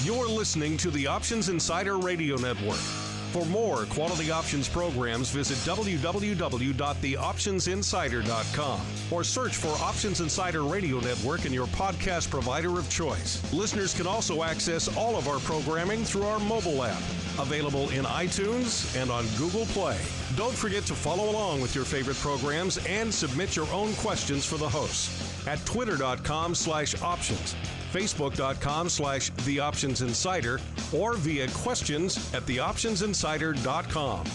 You're listening to the Options Insider Radio Network. For more quality options programs, visit www.theoptionsinsider.com or search for Options Insider Radio Network in your podcast provider of choice. Listeners can also access all of our programming through our mobile app, available in iTunes and on Google Play. Don't forget to follow along with your favorite programs and submit your own questions for the hosts at twitter.com/options, facebook.com/theoptionsinsider, or via questions at theoptionsinsider.com.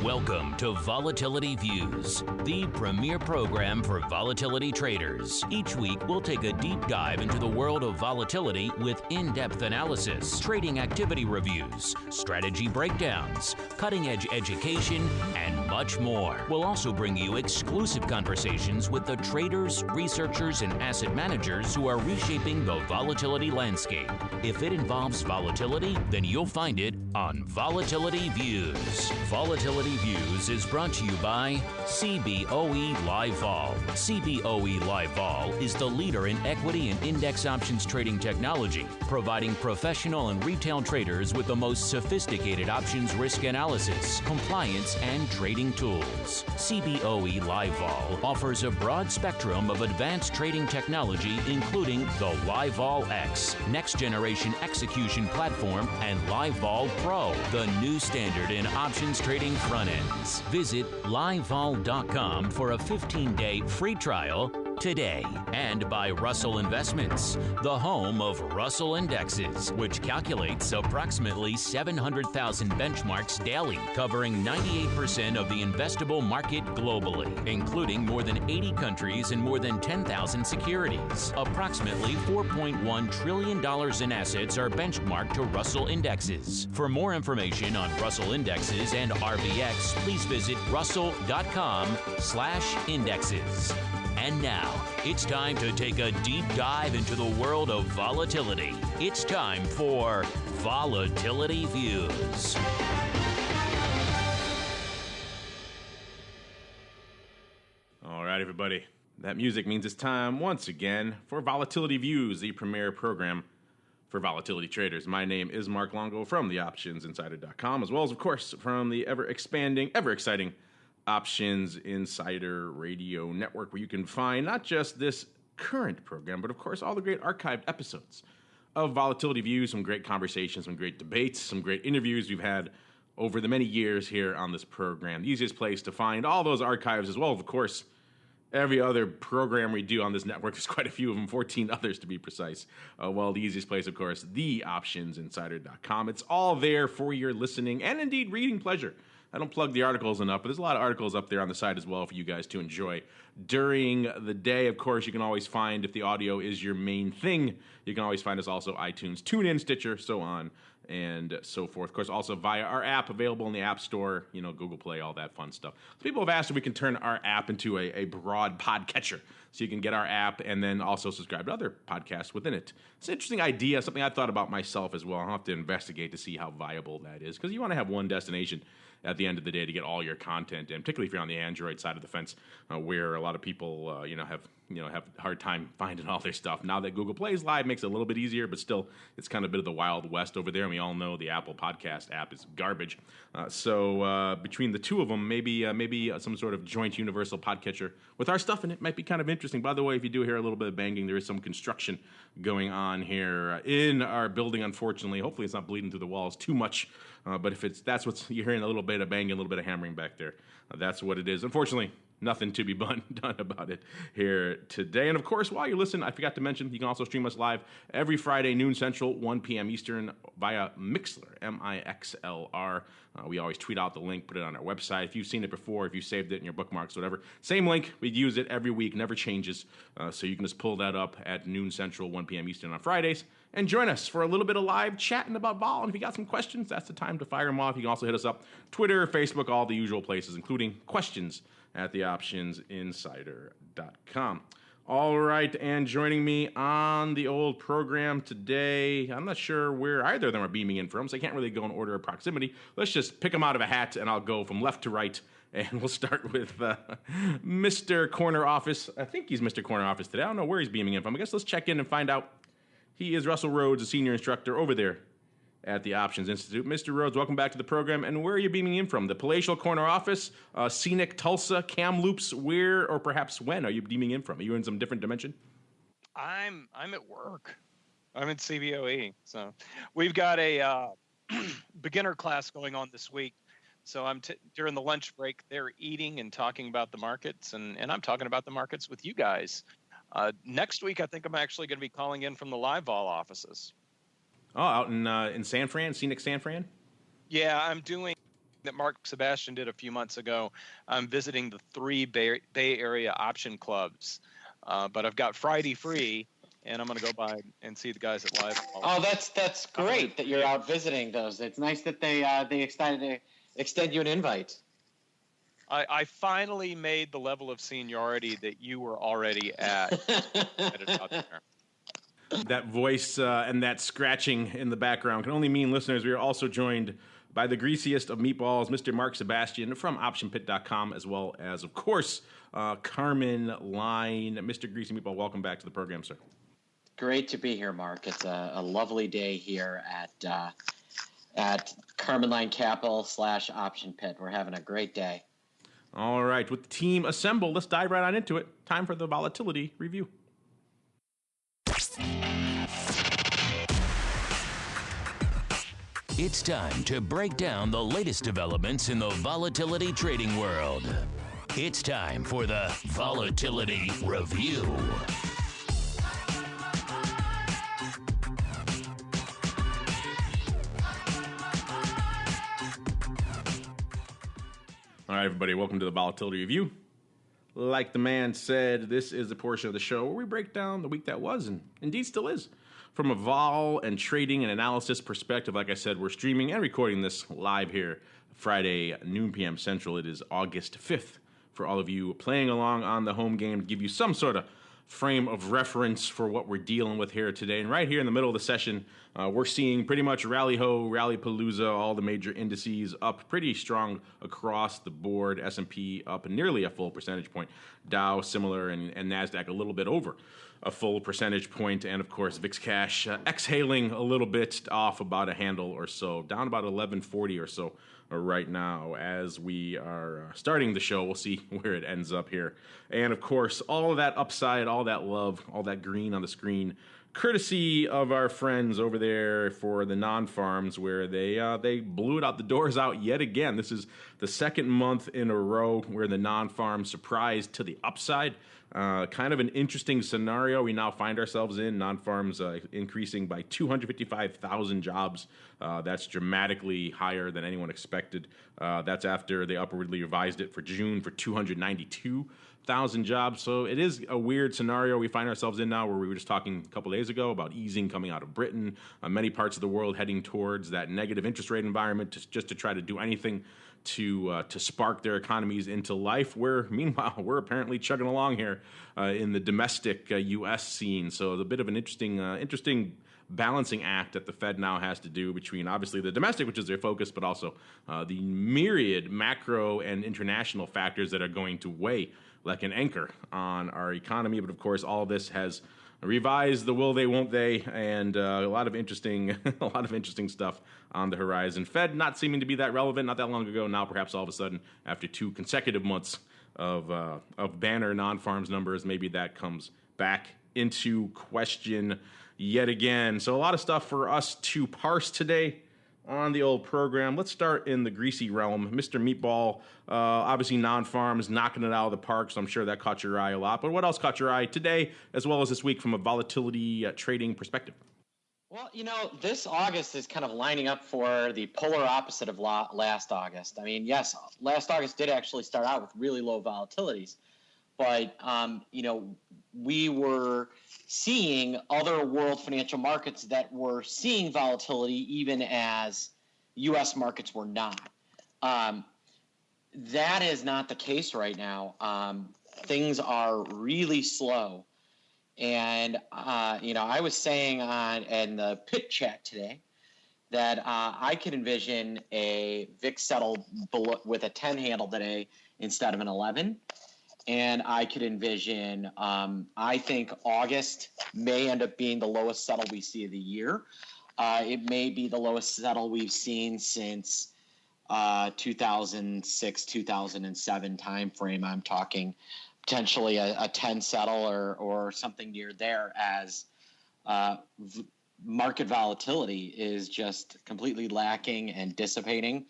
Welcome to Volatility Views, the premier program for volatility traders. Each week, we'll take a deep dive into the world of volatility with in-depth analysis, trading activity reviews, strategy breakdowns, cutting-edge education, and much more. We'll also bring you exclusive conversations with the traders, researchers, and asset managers who are reshaping the volatility landscape. If it involves volatility, then you'll find it on Volatility Views. Volatility Views is brought to you by CBOE Live Vol. CBOE Live Vol is the leader in equity and index options trading technology, providing professional and retail traders with the most sophisticated options risk analysis, compliance, and trading tools. CBOE Live Vol offers a broad spectrum of advanced trading technology, including the Live Vol X, next generation execution platform, and Live Vol Pro, the new standard in options trading front ends. Visit livevol.com for a 15-day free trial today. And by Russell Investments, the home of Russell Indexes, which calculates approximately 700,000 benchmarks daily, covering 98% of the investable market globally, including more than 80 countries and more than 10,000 securities. Approximately $4.1 trillion in assets are benchmarked to Russell Indexes. For more information on Russell Indexes and RVX, please visit russell.com/indexes. And now, it's time to take a deep dive into the world of volatility. It's time for Volatility Views. All right, everybody. That music means it's time once again for Volatility Views, the premier program for volatility traders. My name is Mark Longo from theoptionsinsider.com, as well as, of course, from the ever-expanding, ever-exciting Options Insider Radio Network, where you can find not just this current program, but of course all the great archived episodes of Volatility Views, some great conversations, some great debates, some great interviews we've had over the many years here on this program. The easiest place to find all those archives, as well as, of course, every other program we do on this network. There's quite a few of them, 14 others to be precise. Well, the easiest place, of course, theoptionsinsider.com. It's all there for your listening and indeed reading pleasure. I don't plug the articles enough, but there's a lot of articles up there on the site as well for you guys to enjoy during the day. Of course, you can always find, if the audio is your main thing, you can always find us also iTunes, TuneIn, Stitcher, so on and so forth. Of course, also via our app available in the App Store, Google Play, all that fun stuff. So people have asked if we can turn our app into a broad podcatcher, so you can get our app and then also subscribe to other podcasts within it. It's an interesting idea, something I thought about myself as well. I'll have to investigate to see how viable that is, because you want to have one destination at the end of the day to get all your content, and particularly if you're on the Android side of the fence, where a lot of people have a hard time finding all their stuff. Now that Google Play is live, makes it a little bit easier, but still, it's kind of a bit of the Wild West over there, and we all know the Apple Podcast app is garbage. So between the two of them, maybe some sort of joint universal podcatcher with our stuff in it might be kind of interesting. By the way, if you do hear a little bit of banging, there is some construction going on here in our building, unfortunately. Hopefully it's not bleeding through the walls too much, but if that's what you're hearing, a little bit of banging, a little bit of hammering back there, that's what it is. Unfortunately, nothing to be done about it here today. And of course, while you're listening, I forgot to mention, you can also stream us live every Friday, noon Central, 1 p.m. Eastern, via Mixlr, M-I-X-L-R. We always tweet out the link, put it on our website. If you've seen it before, if you saved it in your bookmarks, whatever, same link. We use it every week, never changes. So you can just pull that up at noon Central, 1 p.m. Eastern on Fridays, and join us for a little bit of live chatting about vol. And if you got some questions, that's the time to fire them off. You can also hit us up, Twitter, Facebook, all the usual places, including questions at theoptionsinsider.com. All right, and joining me on the old program today, I'm not sure where either of them are beaming in from, so I can't really go in order of proximity. Let's just pick them out of a hat, and I'll go from left to right And we'll start with Mr. Corner Office. I think he's Mr. Corner Office today. I don't know where he's beaming in from. I guess let's check in and find out. He is Russell Rhodes, a senior instructor over there at the Options Institute. Mr. Rhodes, welcome back to the program. And where are you beaming in from? The palatial Corner Office, scenic Tulsa, Kamloops, where or perhaps when are you beaming in from? Are you in some different dimension? I'm at work. I'm in CBOE. So we've got a beginner class going on this week. So I'm during the lunch break, they're eating and talking about the markets, and I'm talking about the markets with you guys. Next week, I think I'm actually going to be calling in from the live vol offices. Oh, out in San Fran, scenic San Fran? Yeah, I'm doing that Mark Sebastian did a few months ago. I'm visiting the 3 Bay Area option clubs, but I've got Friday free, and I'm going to go by and see the guys at live vol. Oh, that's great that you're out visiting those. It's nice that they extended to extend you an invite. I finally made the level of seniority that you were already at. That voice and that scratching in the background can only mean, listeners, we are also joined by the greasiest of meatballs, Mr. Mark Sebastian from OptionPit.com, as well as, of course, Carmen Line. Mr. Greasy Meatball, welcome back to the program, sir. Great to be here, Mark. It's a lovely day here at Carmen Line Capital / Option Pit. We're having a great day. All right, with the team assembled, let's dive right on into it. Time for the volatility review. It's time to break down the latest developments in the volatility trading world. It's time for the Volatility Review. All right, everybody, welcome to the Volatility Review. Like the man said, this is the portion of the show where we break down the week that was, and indeed still is. From a vol and trading and analysis perspective, like I said, we're streaming and recording this live here Friday, noon p.m. Central. It is August 5th. For all of you playing along on the home game, to give you some sort of frame of reference for what we're dealing with here today. And right here in the middle of the session, we're seeing pretty much rally Palooza, all the major indices up pretty strong across the board. S&P up nearly a full percentage point. Dow similar, and NASDAQ a little bit over a full percentage point. And of course, VIX cash exhaling a little bit, off about a handle or so, down about 1140 or so right now as we are starting the show. We'll see where it ends up here. And of course, all of that upside, all that love, all that green on the screen, courtesy of our friends over there for the non-farms, where they blew it out the doors out yet again. This is the second month in a row where the non-farms surprised to the upside. Kind of an interesting scenario we now find ourselves in. Non-farms increasing by 255,000 jobs. That's dramatically higher than anyone expected. That's after they upwardly revised it for June for 292,000 jobs. So it is a weird scenario we find ourselves in now, where we were just talking a couple days ago about easing coming out of Britain. Many parts of the world heading towards that negative interest rate environment just to try to do anything to spark their economies into life, where meanwhile we're apparently chugging along here in the domestic U.S. scene. So it's a bit of an interesting balancing act that the Fed now has to do between obviously the domestic, which is their focus, but also the myriad macro and international factors that are going to weigh like an anchor on our economy. But of course, all of this has revised the will they, won't they, and a lot of interesting stuff on the horizon. Fed not seeming to be that relevant not that long ago. Now, perhaps all of a sudden, after 2 consecutive months of banner non-farms numbers, maybe that comes back into question yet again. So a lot of stuff for us to parse today on the old program. Let's start in the greasy realm. Mr. Meatball, obviously non-farms knocking it out of the park, so I'm sure that caught your eye a lot. But what else caught your eye today, as well as this week, from a volatility trading perspective? Well, this August is kind of lining up for the polar opposite of last August. I mean, yes, last August did actually start out with really low volatilities, but, we were seeing other world financial markets that were seeing volatility even as U.S. markets were not. That is not the case right now. Things are really slow. And, I was saying in the pit chat today that I could envision a VIX settle with a 10 handle today instead of an 11. And I could envision, I think August may end up being the lowest settle we see of the year. It may be the lowest settle we've seen since 2006, 2007 timeframe. I'm talking potentially a 10 settle or something near there, as market volatility is just completely lacking and dissipating.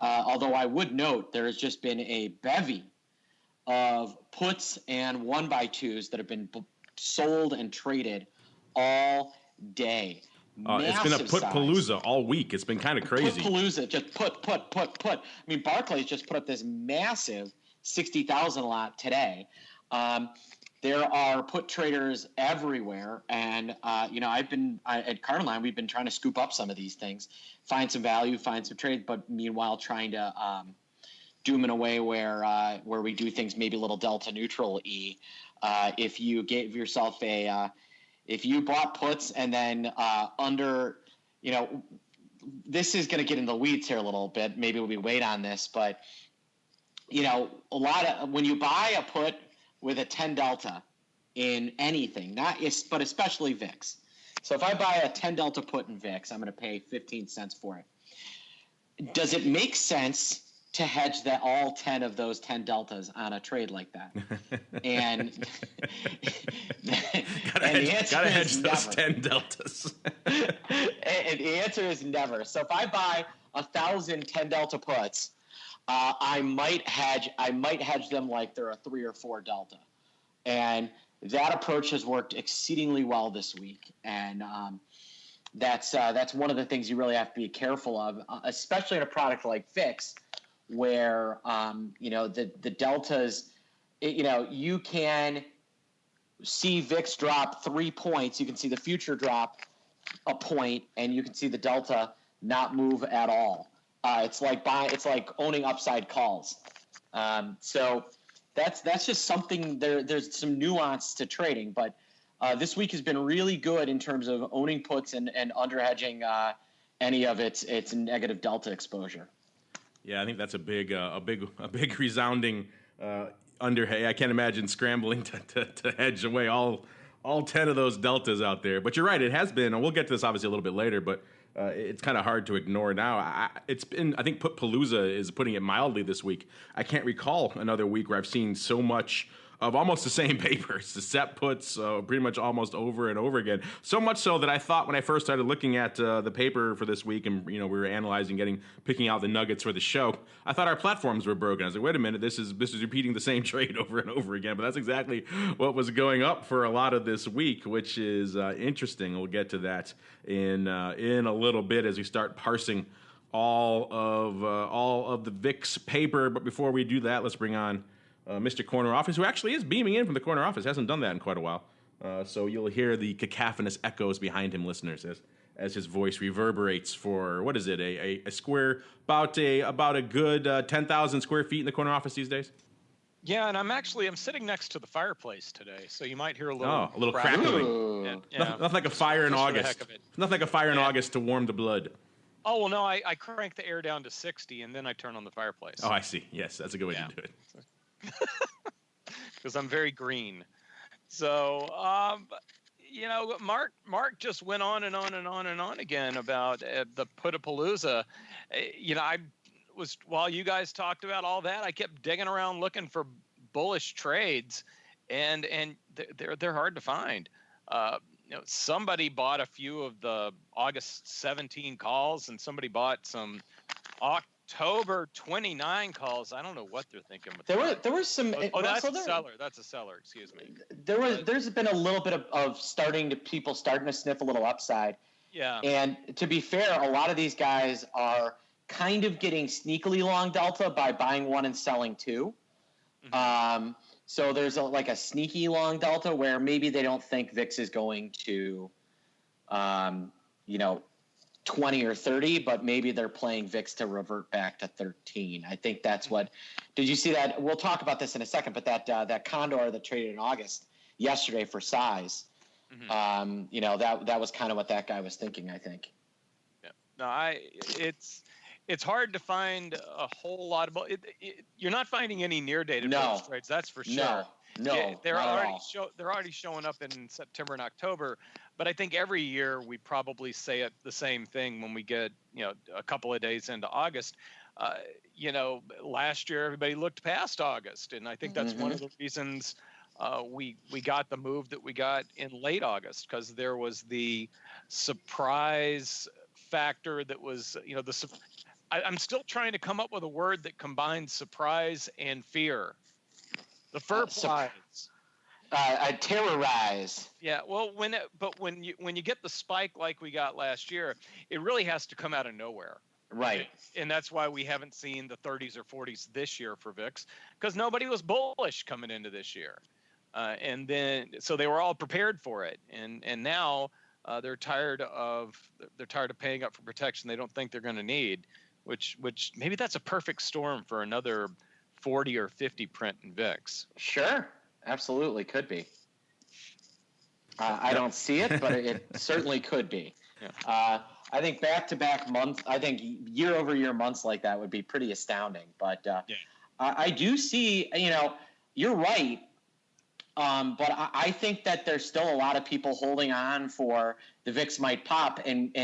Although I would note there has just been a bevy of puts and 1x2s that have been sold and traded all day. It's been a put Palooza all week. It's been kind of crazy. Put Palooza, just put. I mean, Barclays just put up this massive 60,000 lot today. There are put traders everywhere, and at Cardinal, we've been trying to scoop up some of these things, find some value, find some trade, but meanwhile trying to do them in a way where we do things maybe a little delta neutral. If you gave yourself if you bought puts and then this is going to get into the weeds here a little bit. Maybe we wait on this, but when you buy a put with a 10 delta in anything, but especially VIX. So if I buy a 10 delta put in VIX, I'm going to pay 15 cents for it. Does it make sense to hedge all 10 of those 10 deltas on a trade like that? And gotta hedge those 10 deltas. And the answer is never. So if I buy 1,000 10 delta puts, I might hedge them like they're a 3 or 4 delta. And that approach has worked exceedingly well this week. And that's one of the things you really have to be careful of, especially in a product like VIX, where the deltas, you can see VIX drop 3 points. You can see the future drop a point, and you can see the delta not move at all. It's like owning upside calls. So that's just something. There's some nuance to trading, but this week has been really good in terms of owning puts and under hedging any of its negative delta exposure. Yeah, I think that's a big resounding underhang. I can't imagine scrambling to hedge away all 10 of those deltas out there. But you're right, it has been, and we'll get to this obviously a little bit later, but it's kind of hard to ignore now. I think Put Palooza is putting it mildly this week. I can't recall another week where I've seen so much of almost the same papers, the set puts pretty much almost over and over again. So much so that I thought when I first started looking at the paper for this week, and we were analyzing, picking out the nuggets for the show, I thought our platforms were broken. I was like, wait a minute, this is repeating the same trade over and over again. But that's exactly what was going up for a lot of this week, which is interesting. We'll get to that in a little bit as we start parsing all of the VIX paper. But before we do that, let's bring on Mr. Corner Office, who actually is beaming in from the corner office. Hasn't done that in quite a while. So you'll hear the cacophonous echoes behind him, listeners, as his voice reverberates for, what is it, a square, about a good 10,000 square feet in the corner office these days? Yeah, and I'm sitting next to the fireplace today, so you might hear a little crackling. And, nothing like a fire in August. Nothing like a fire in August to warm the blood. Oh, well, no, I crank the air down to 60, and then I turn on the fireplace. Oh, I see. Yes, that's a good way to do it. Because I'm very green. So, Mark just went on and on and on and on again about the Palooza. While you guys talked about all that, I kept digging around looking for bullish trades, and they're hard to find. Somebody bought a few of the August 17 calls, and somebody bought some October 29 calls. I don't know what they're thinking. There was some. That's a seller. That's a seller. Excuse me. There's been a little bit of people starting to sniff a little upside. Yeah. And to be fair, a lot of these guys are kind of getting sneakily long delta by buying one and selling two. Mm-hmm. So there's a sneaky long delta where maybe they don't think VIX is going to, 20 or 30, but maybe they're playing VIX to revert back to 13. I think that's what. Did you see that? We'll talk about this in a second, but that condor that traded in August yesterday for size, that was kind of what that guy was thinking, I think. Yeah. No, it's hard to find a whole lot of you're not finding any near dated bullish trades, that's for sure. They're already showing up in September and October, but I think every year we probably say the same thing when we get a couple of days into August. Last year everybody looked past August, and I think that's one of the reasons we got the move that we got in late August, because there was the surprise factor that was I'm still trying to come up with a word that combines surprise and fear. The surprise. Terrorize. Yeah, well, when you get the spike like we got last year, it really has to come out of nowhere. Right. And that's why we haven't seen the 30s or 40s this year for VIX, because nobody was bullish coming into this year. And then so they were all prepared for it. And now they're tired of paying up for protection they don't think they're going to need, which maybe that's a perfect storm for another 40 or 50 print in VIX. Sure. Absolutely could be. I don't see it, but it certainly could be. Yeah. I think back-to-back months, I think year-over-year months like that would be pretty astounding. But I do see, you're right. But I think that there's still a lot of people holding on for the VIX might pop. And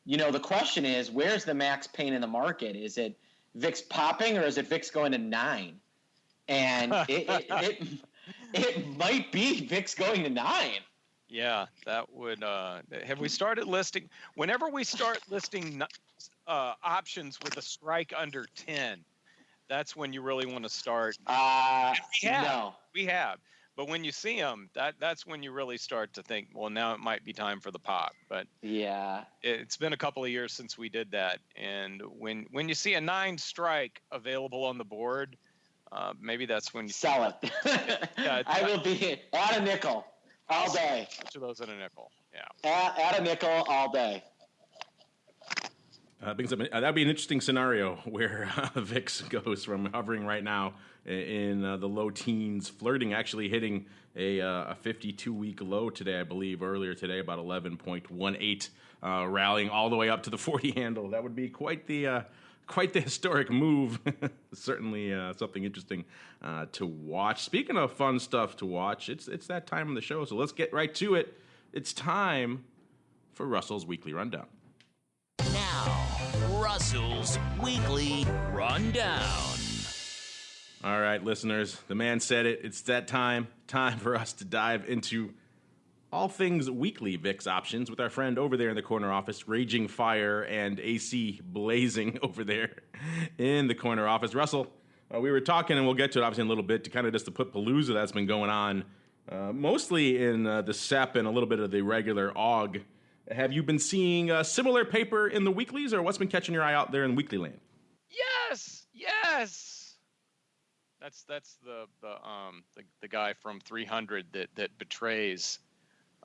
the question is, where's the max pain in the market? Is it VIX popping, or is it VIX going to 9? And it might be VIX going to 9. Yeah, that would. Have we started listing? Whenever we start listing options with a strike under 10, that's when you really want to start. We have. But when you see them, that's when you really start to think, well, now it might be time for the pop. But yeah, it's been a couple of years since we did that. And when you see a 9 strike available on the board, maybe that's when you sell it. I will be at a nickel all day. Each of those at a nickel. Yeah. At a nickel all day. That'd be an interesting scenario where VIX goes from hovering right now in the low teens, flirting, actually hitting a 52-week low today, I believe, earlier today, about 11.18, rallying all the way up to the 40 handle. That would be quite the historic move. Certainly something interesting to watch. Speaking of fun stuff to watch, it's that time of the show, so let's get right to it. It's time for Russell's Weekly Rundown. Now, Russell's Weekly Rundown. All right, listeners, the man said it. It's that time for us to dive into all things weekly VIX options with our friend over there in the corner office, raging fire and AC blazing over there in the corner office. Russell, we were talking, and we'll get to it obviously in a little bit, to kind of just to put Palooza that's been going on, mostly in the SEP and a little bit of the regular AUG. Have you been seeing similar paper in the weeklies, or what's been catching your eye out there in weekly land? Yes. That's the guy from 300 that betrays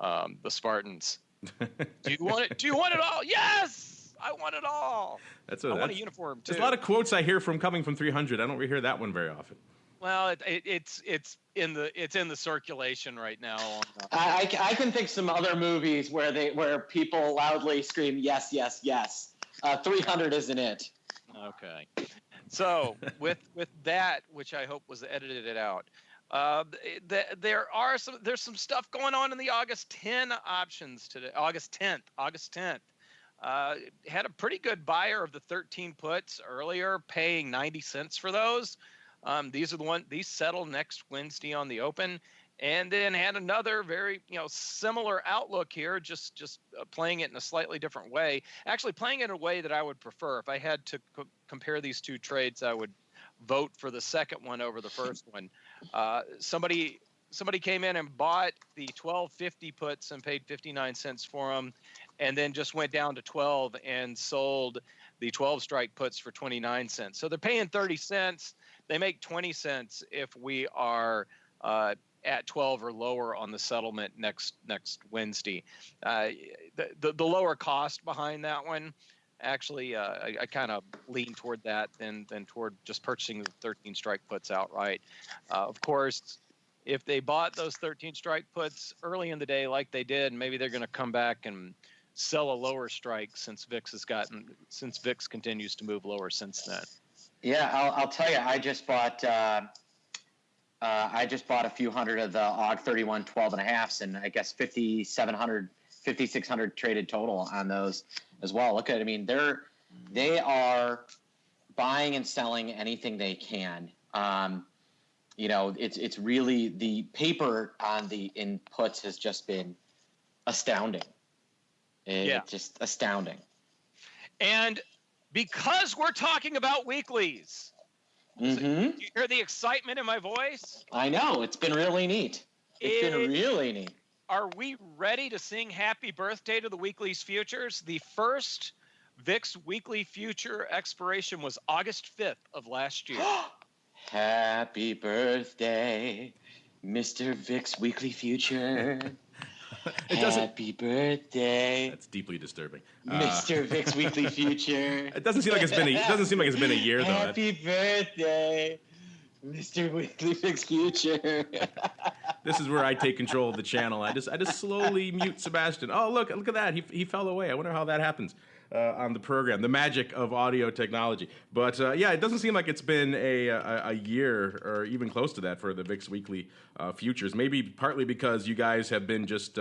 the Spartans. Do you want it all? Yes, I want it all. I want a uniform too. There's a lot of quotes I hear coming from 300. I don't hear that one very often. Well, it's in the circulation right now. I can think some other movies where people loudly scream yes, yes, yes. 300 isn't it? Okay. So with that, which I hope was edited out, there's some stuff going on in the August 10 options today. August 10th. Had a pretty good buyer of the 13 puts earlier, paying 90 cents for those. These settle next Wednesday on the open, and then had another very similar outlook here, just playing it in a slightly different way. Actually, playing it in a way that I would prefer. If I had to compare these two trades, I would vote for the second one over the first one. Somebody came in and bought the 12.50 puts and paid 59 cents for them, and then just went down to 12 and sold the 12 strike puts for 29 cents. So they're paying 30 cents. They make 20 cents if we are at 12 or lower on the settlement next Wednesday. The lower cost behind that one, actually, I kind of lean toward that than toward just purchasing the 13 strike puts outright. Of course, if they bought those 13 strike puts early in the day like they did, maybe they're going to come back and sell a lower strike since VIX continues to move lower since then. Yeah, I'll tell you, I just bought a few hundred of the AUG 31 12.5s, and I guess 5,700, 5,600 traded total on those as well. Look at it. I mean, they are buying and selling anything they can. It's really, the paper on the inputs has just been astounding. It's just astounding. And because we're talking about weeklies, do you hear the excitement in my voice? I know. It's been really neat. It's been really neat. Are we ready to sing happy birthday to the weeklies futures? The first VIX weekly future expiration was August 5th of last year. Happy birthday, Mr. VIX weekly future. Happy birthday. That's deeply disturbing. Mr. VIX weekly future. It doesn't seem like it's been a year though. Happy birthday, Mr. Weekly VIX future. This is where I take control of the channel. I just slowly mute Sebastian. Oh, look at that. He fell away. I wonder how that happens on the program. The magic of audio technology. But it doesn't seem like it's been a year or even close to that for the VIX weekly futures. Maybe partly because you guys have been just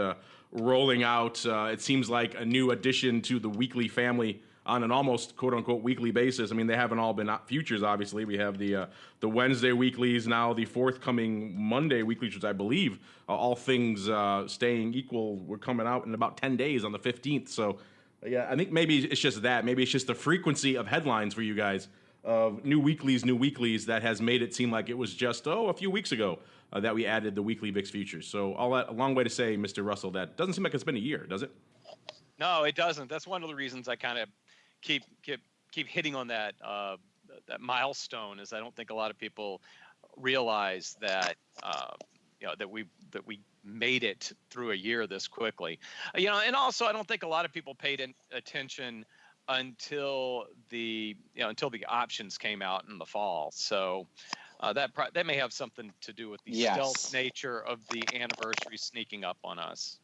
rolling out, it seems like, a new addition to the weekly family on an almost quote-unquote weekly basis. I mean, they haven't all been futures, obviously. We have the Wednesday weeklies, now the forthcoming Monday weeklies, which I believe, all things staying equal, we're coming out in about 10 days on the 15th. So, yeah, I think maybe it's just that. Maybe it's just the frequency of headlines for you guys of new weeklies that has made it seem like it was just, a few weeks ago that we added the weekly VIX futures. So all that, a long way to say, Mr. Russell, that doesn't seem like it's been a year, does it? No, it doesn't. That's one of the reasons I kind of keep hitting on that milestone, is I don't think a lot of people realize that that we made it through a year this quickly. And also I don't think a lot of people paid attention until the options came out in the fall. So that may have something to do with the stealth nature of the anniversary sneaking up on us.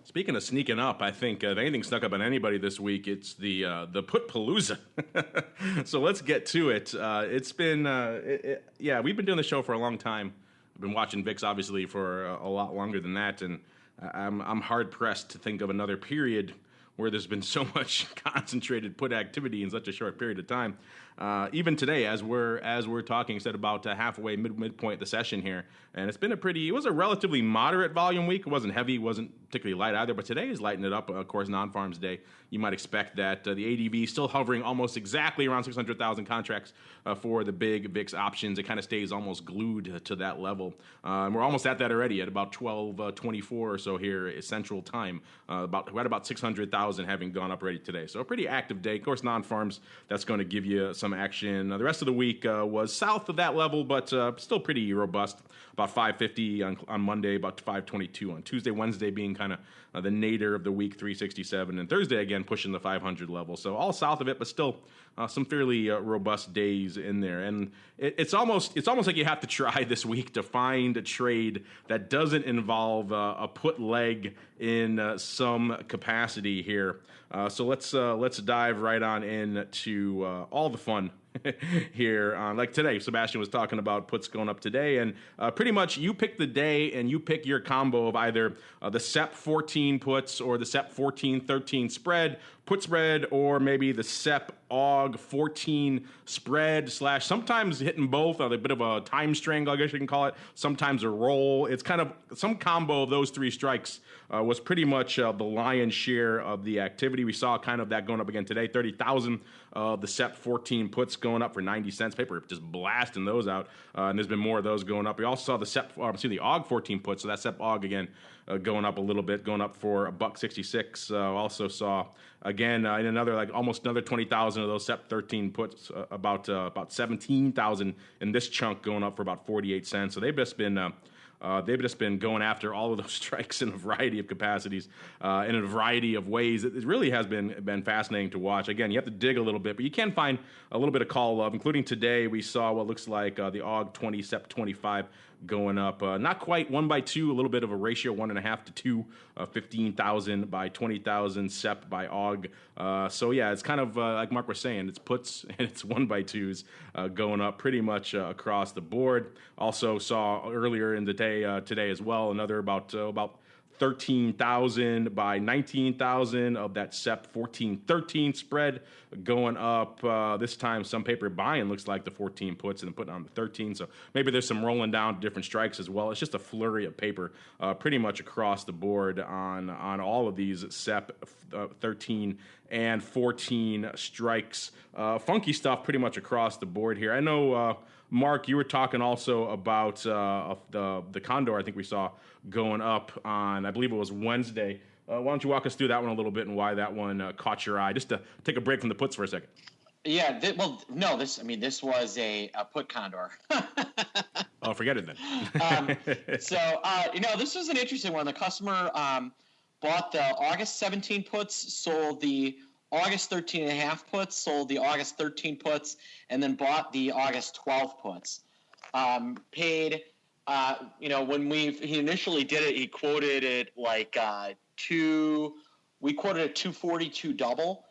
Speaking of sneaking up, I think if anything snuck up on anybody this week, it's the put Palooza. So let's get to it. It's been we've been doing the show for a long time. I've been watching VIX obviously for a lot longer than that, and I'm hard pressed to think of another period where there's been so much concentrated put activity in such a short period of time. Even today, as we're talking, said about halfway midpoint of the session here, and it was a relatively moderate volume week. It wasn't heavy, wasn't particularly light either, but today is lighting it up. Of course, non-farms day. You might expect that the ADV still hovering almost exactly around 600,000 contracts for the big VIX options. It kind of stays almost glued to that level. And we're almost at that already at about 12:24 or so here is Central Time. We're at about 600,000 having gone up already today. So a pretty active day. Of course, non-farms, that's going to give you some action. The rest of the week was south of that level, but still pretty robust. About 550 on Monday, about 522 on Tuesday, Wednesday being kind of the nadir of the week, 367, and Thursday again pushing the 500 level. So all south of it, but still some fairly robust days in there. And it's almost like you have to try this week to find a trade that doesn't involve a put leg in some capacity here. So let's dive right on into all the fun here. Like today, Sebastian was talking about puts going up today, and pretty much you pick the day and you pick your combo of either the SEP 14 puts or the SEP 14-13 spread, put spread, or maybe the SEP AUG 14 spread / sometimes hitting both, a bit of a time strangle, I guess you can call it, sometimes a roll. It's kind of some combo of those three strikes was pretty much the lion's share of the activity. We saw kind of that going up again today, 30,000 of the SEP 14 puts going up for 90 cents. Paper just blasting those out, and there's been more of those going up. We also saw the the AUG 14 puts, so that SEP AUG again going up a little bit, going up for $1.66. Also saw again in almost another 20,000 of those SEP 13 puts, about 17,000 in this chunk going up for about 48 cents. So they've just been going after all of those strikes in a variety of capacities, in a variety of ways. It really has been fascinating to watch. Again, you have to dig a little bit, but you can find a little bit of call love, including today we saw what looks like the AUG 20 SEP 25 going up. Not quite 1 by 2, a little bit of a ratio, 1.5 to 2, 15,000 by 20,000 SEP by AUG. So yeah, it's kind of like Mark was saying, it's puts and it's 1 by 2s going up pretty much across the board. Also saw earlier in the day today as well another about 13,000 by 19,000 of that SEP 14-13 spread going up. This time, some paper buying looks like the 14 puts and then putting on the 13. So maybe there's some rolling down different strikes as well. It's just a flurry of paper pretty much across the board on all of these SEP 13 and 14 strikes. Funky stuff pretty much across the board here. I know, Mark, you were talking also about the Condor I think we saw going up on, I believe it was Wednesday. Why don't you walk us through that one a little bit and why that one caught your eye? Just to take a break from the puts for a second. Yeah, this was a put Condor. Oh, forget it then. This was an interesting one. The customer bought the August 17 puts, sold the August 13 and a half puts, sold the August 13 puts, and then bought the August 12 puts. Paid, when he initially did it, he quoted it like we quoted a 242 double,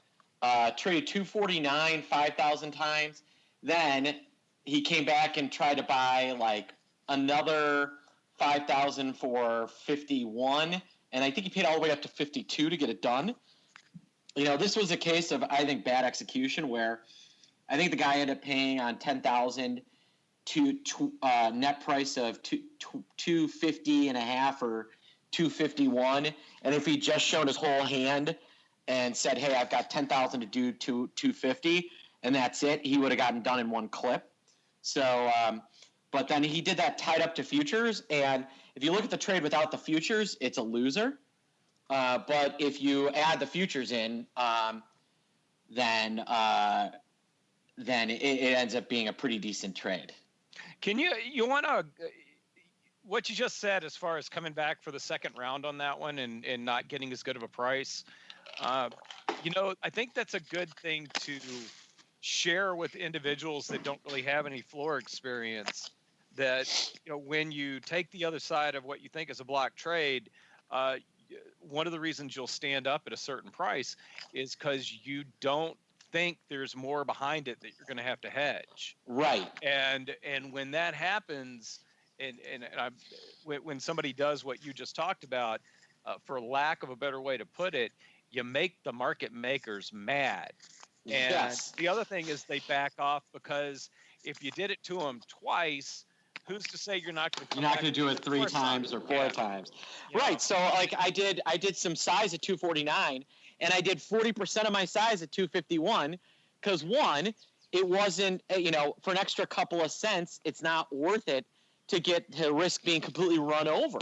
traded 249 5,000 times. Then he came back and tried to buy like another 5,000 for 51, and I think he paid all the way up to 52 to get it done. This was a case of, I think, bad execution where I think the guy ended up paying on 10,000 to net price of 250 and a half or 251. And if he just shown his whole hand and said, hey, I've got 10,000 to do 250, and that's it, he would have gotten done in one clip. So, but then he did that tied up to futures. And if you look at the trade without the futures, it's a loser. But if you add the futures in, then it ends up being a pretty decent trade. Can you want to, what you just said as far as coming back for the second round on that one and not getting as good of a price, I think that's a good thing to share with individuals that don't really have any floor experience, that, when you take the other side of what you think is a block trade, one of the reasons you'll stand up at a certain price is because you don't think there's more behind it that you're going to have to hedge. Right. And when that happens, when somebody does what you just talked about, for lack of a better way to put it, you make the market makers mad. And yes. The other thing is they back off, because if you did it to them twice, who's to say you're not going to do it 3 times or 4 times? Right. So like I did some size at 249, and I did 40% of my size at 251 because, one, it wasn't, for an extra couple of cents, it's not worth it to risk being completely run over.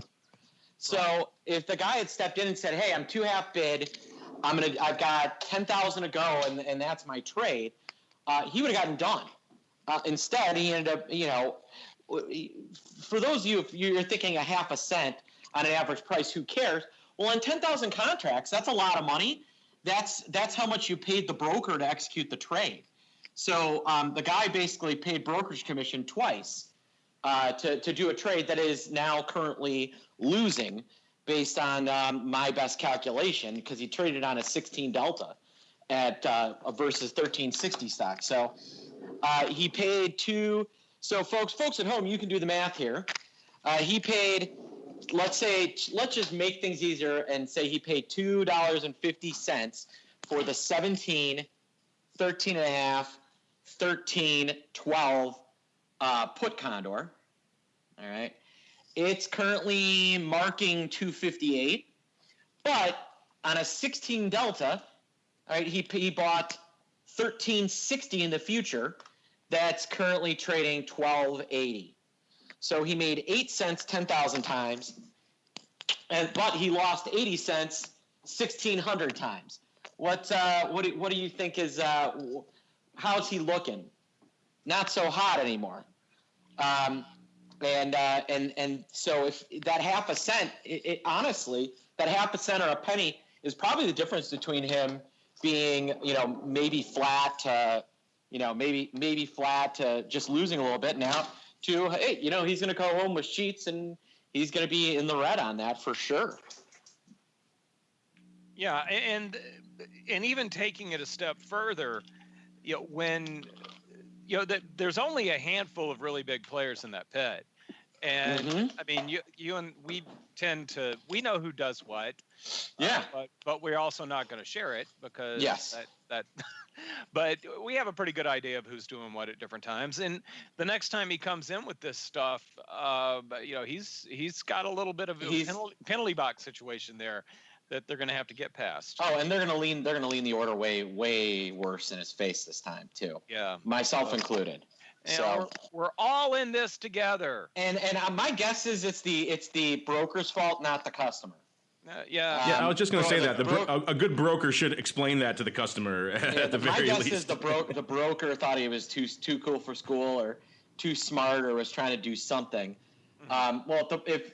So if the guy had stepped in and said, hey, I'm 2 half bid, I've got 10,000 to go, and that's my trade, he would have gotten done. Instead, he ended up, for those of you, if you're thinking a half a cent on an average price, who cares? Well, on 10,000 contracts, that's a lot of money. That's how much you paid the broker to execute the trade. So the guy basically paid brokerage commission twice to do a trade that is now currently losing based on my best calculation, because he traded on a 16 delta at versus 1360 stock. So he paid So folks at home, you can do the math here. He paid, let's just make things easier and say he paid $2.50 for the 17, 13 and a half, 13, 12 put Condor. All right. It's currently marking 258, but on a 16 delta, all right, he bought 1360 in the future. That's currently trading 1280. So he made 8 cents 10,000 times, but he lost 80 cents 1,600 times. What do you think is how's he looking? Not so hot anymore. And so if that half a cent, honestly, that half a cent or a penny is probably the difference between him being, maybe flat to, maybe flat to just losing a little bit now to, hey, he's going to go home with sheets and he's going to be in the red on that for sure. Yeah, and even taking it a step further, when that there's only a handful of really big players in that pit, and I mean, you and we we know who does what, yeah, but we're also not going to share it because that but we have a pretty good idea of who's doing what at different times. And the next time he comes in with this stuff, he's got a little bit of a penalty box situation there that they're going to have to get past. Oh, and they're going to lean the order way worse in his face this time too. Yeah, myself included. And so we're all in this together. And my guess is it's the broker's fault, not the customer. I was just going to say that a good broker should explain that to the customer at the very least. My guess is the broker thought he was too cool for school or too smart or was trying to do something. Well, if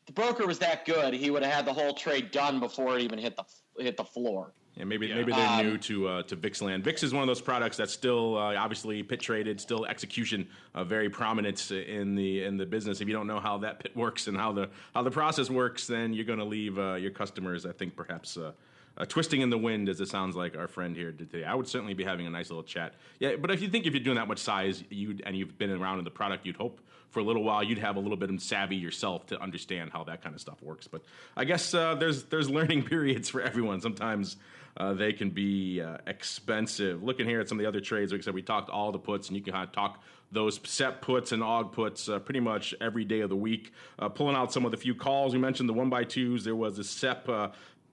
the broker was that good, he would have had the whole trade done before it even hit the floor. Yeah, maybe they're new to VIX land. VIX is one of those products that's still obviously pit traded, still execution very prominent in the business. If you don't know how that pit works and how the process works, then you're going to leave your customers, I think, perhaps twisting in the wind, as it sounds like our friend here did today. I would certainly be having a nice little chat. Yeah, but if you're doing that much size, you've been around in the product, you'd hope for a little while you'd have a little bit of savvy yourself to understand how that kind of stuff works. But I guess there's learning periods for everyone. Sometimes they can be expensive. Looking here at some of the other trades, like I said, we talked all the puts, and you can kind of talk those SEP puts and AuntH puts pretty much every day of the week. Pulling out some of the few calls, we mentioned the 1x2s. There was a SEP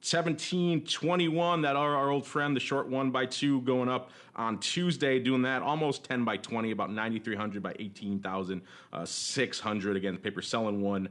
1721, that our old friend, the short 1x2 going up on Tuesday, doing that almost 10 by 20, about 9,300 by 18,600. Again, the paper selling one,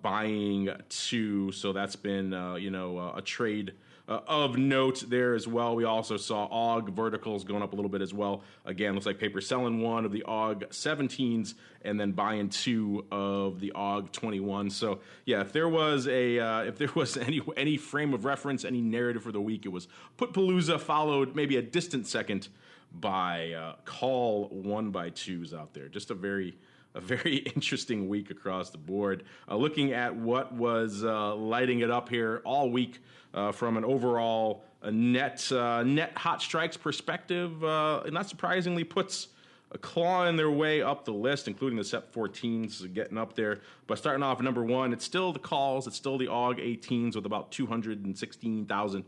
buying two. So that's been a trade of note there as well. We also saw AUG verticals going up a little bit as well. Again, looks like paper selling one of the AUG 17s and then buying two of the AUG 21. So yeah, if there was any frame of reference, any narrative for the week, it was put Palooza, followed maybe a distant second by call 1x2s out there. Just a very interesting week across the board. Looking at what was lighting it up here all week from an overall net hot strikes perspective, not surprisingly, puts a clawing their way up the list, including the SEP 14s getting up there. But starting off at number one, it's still the calls. It's still the AUG 18s with about 216,000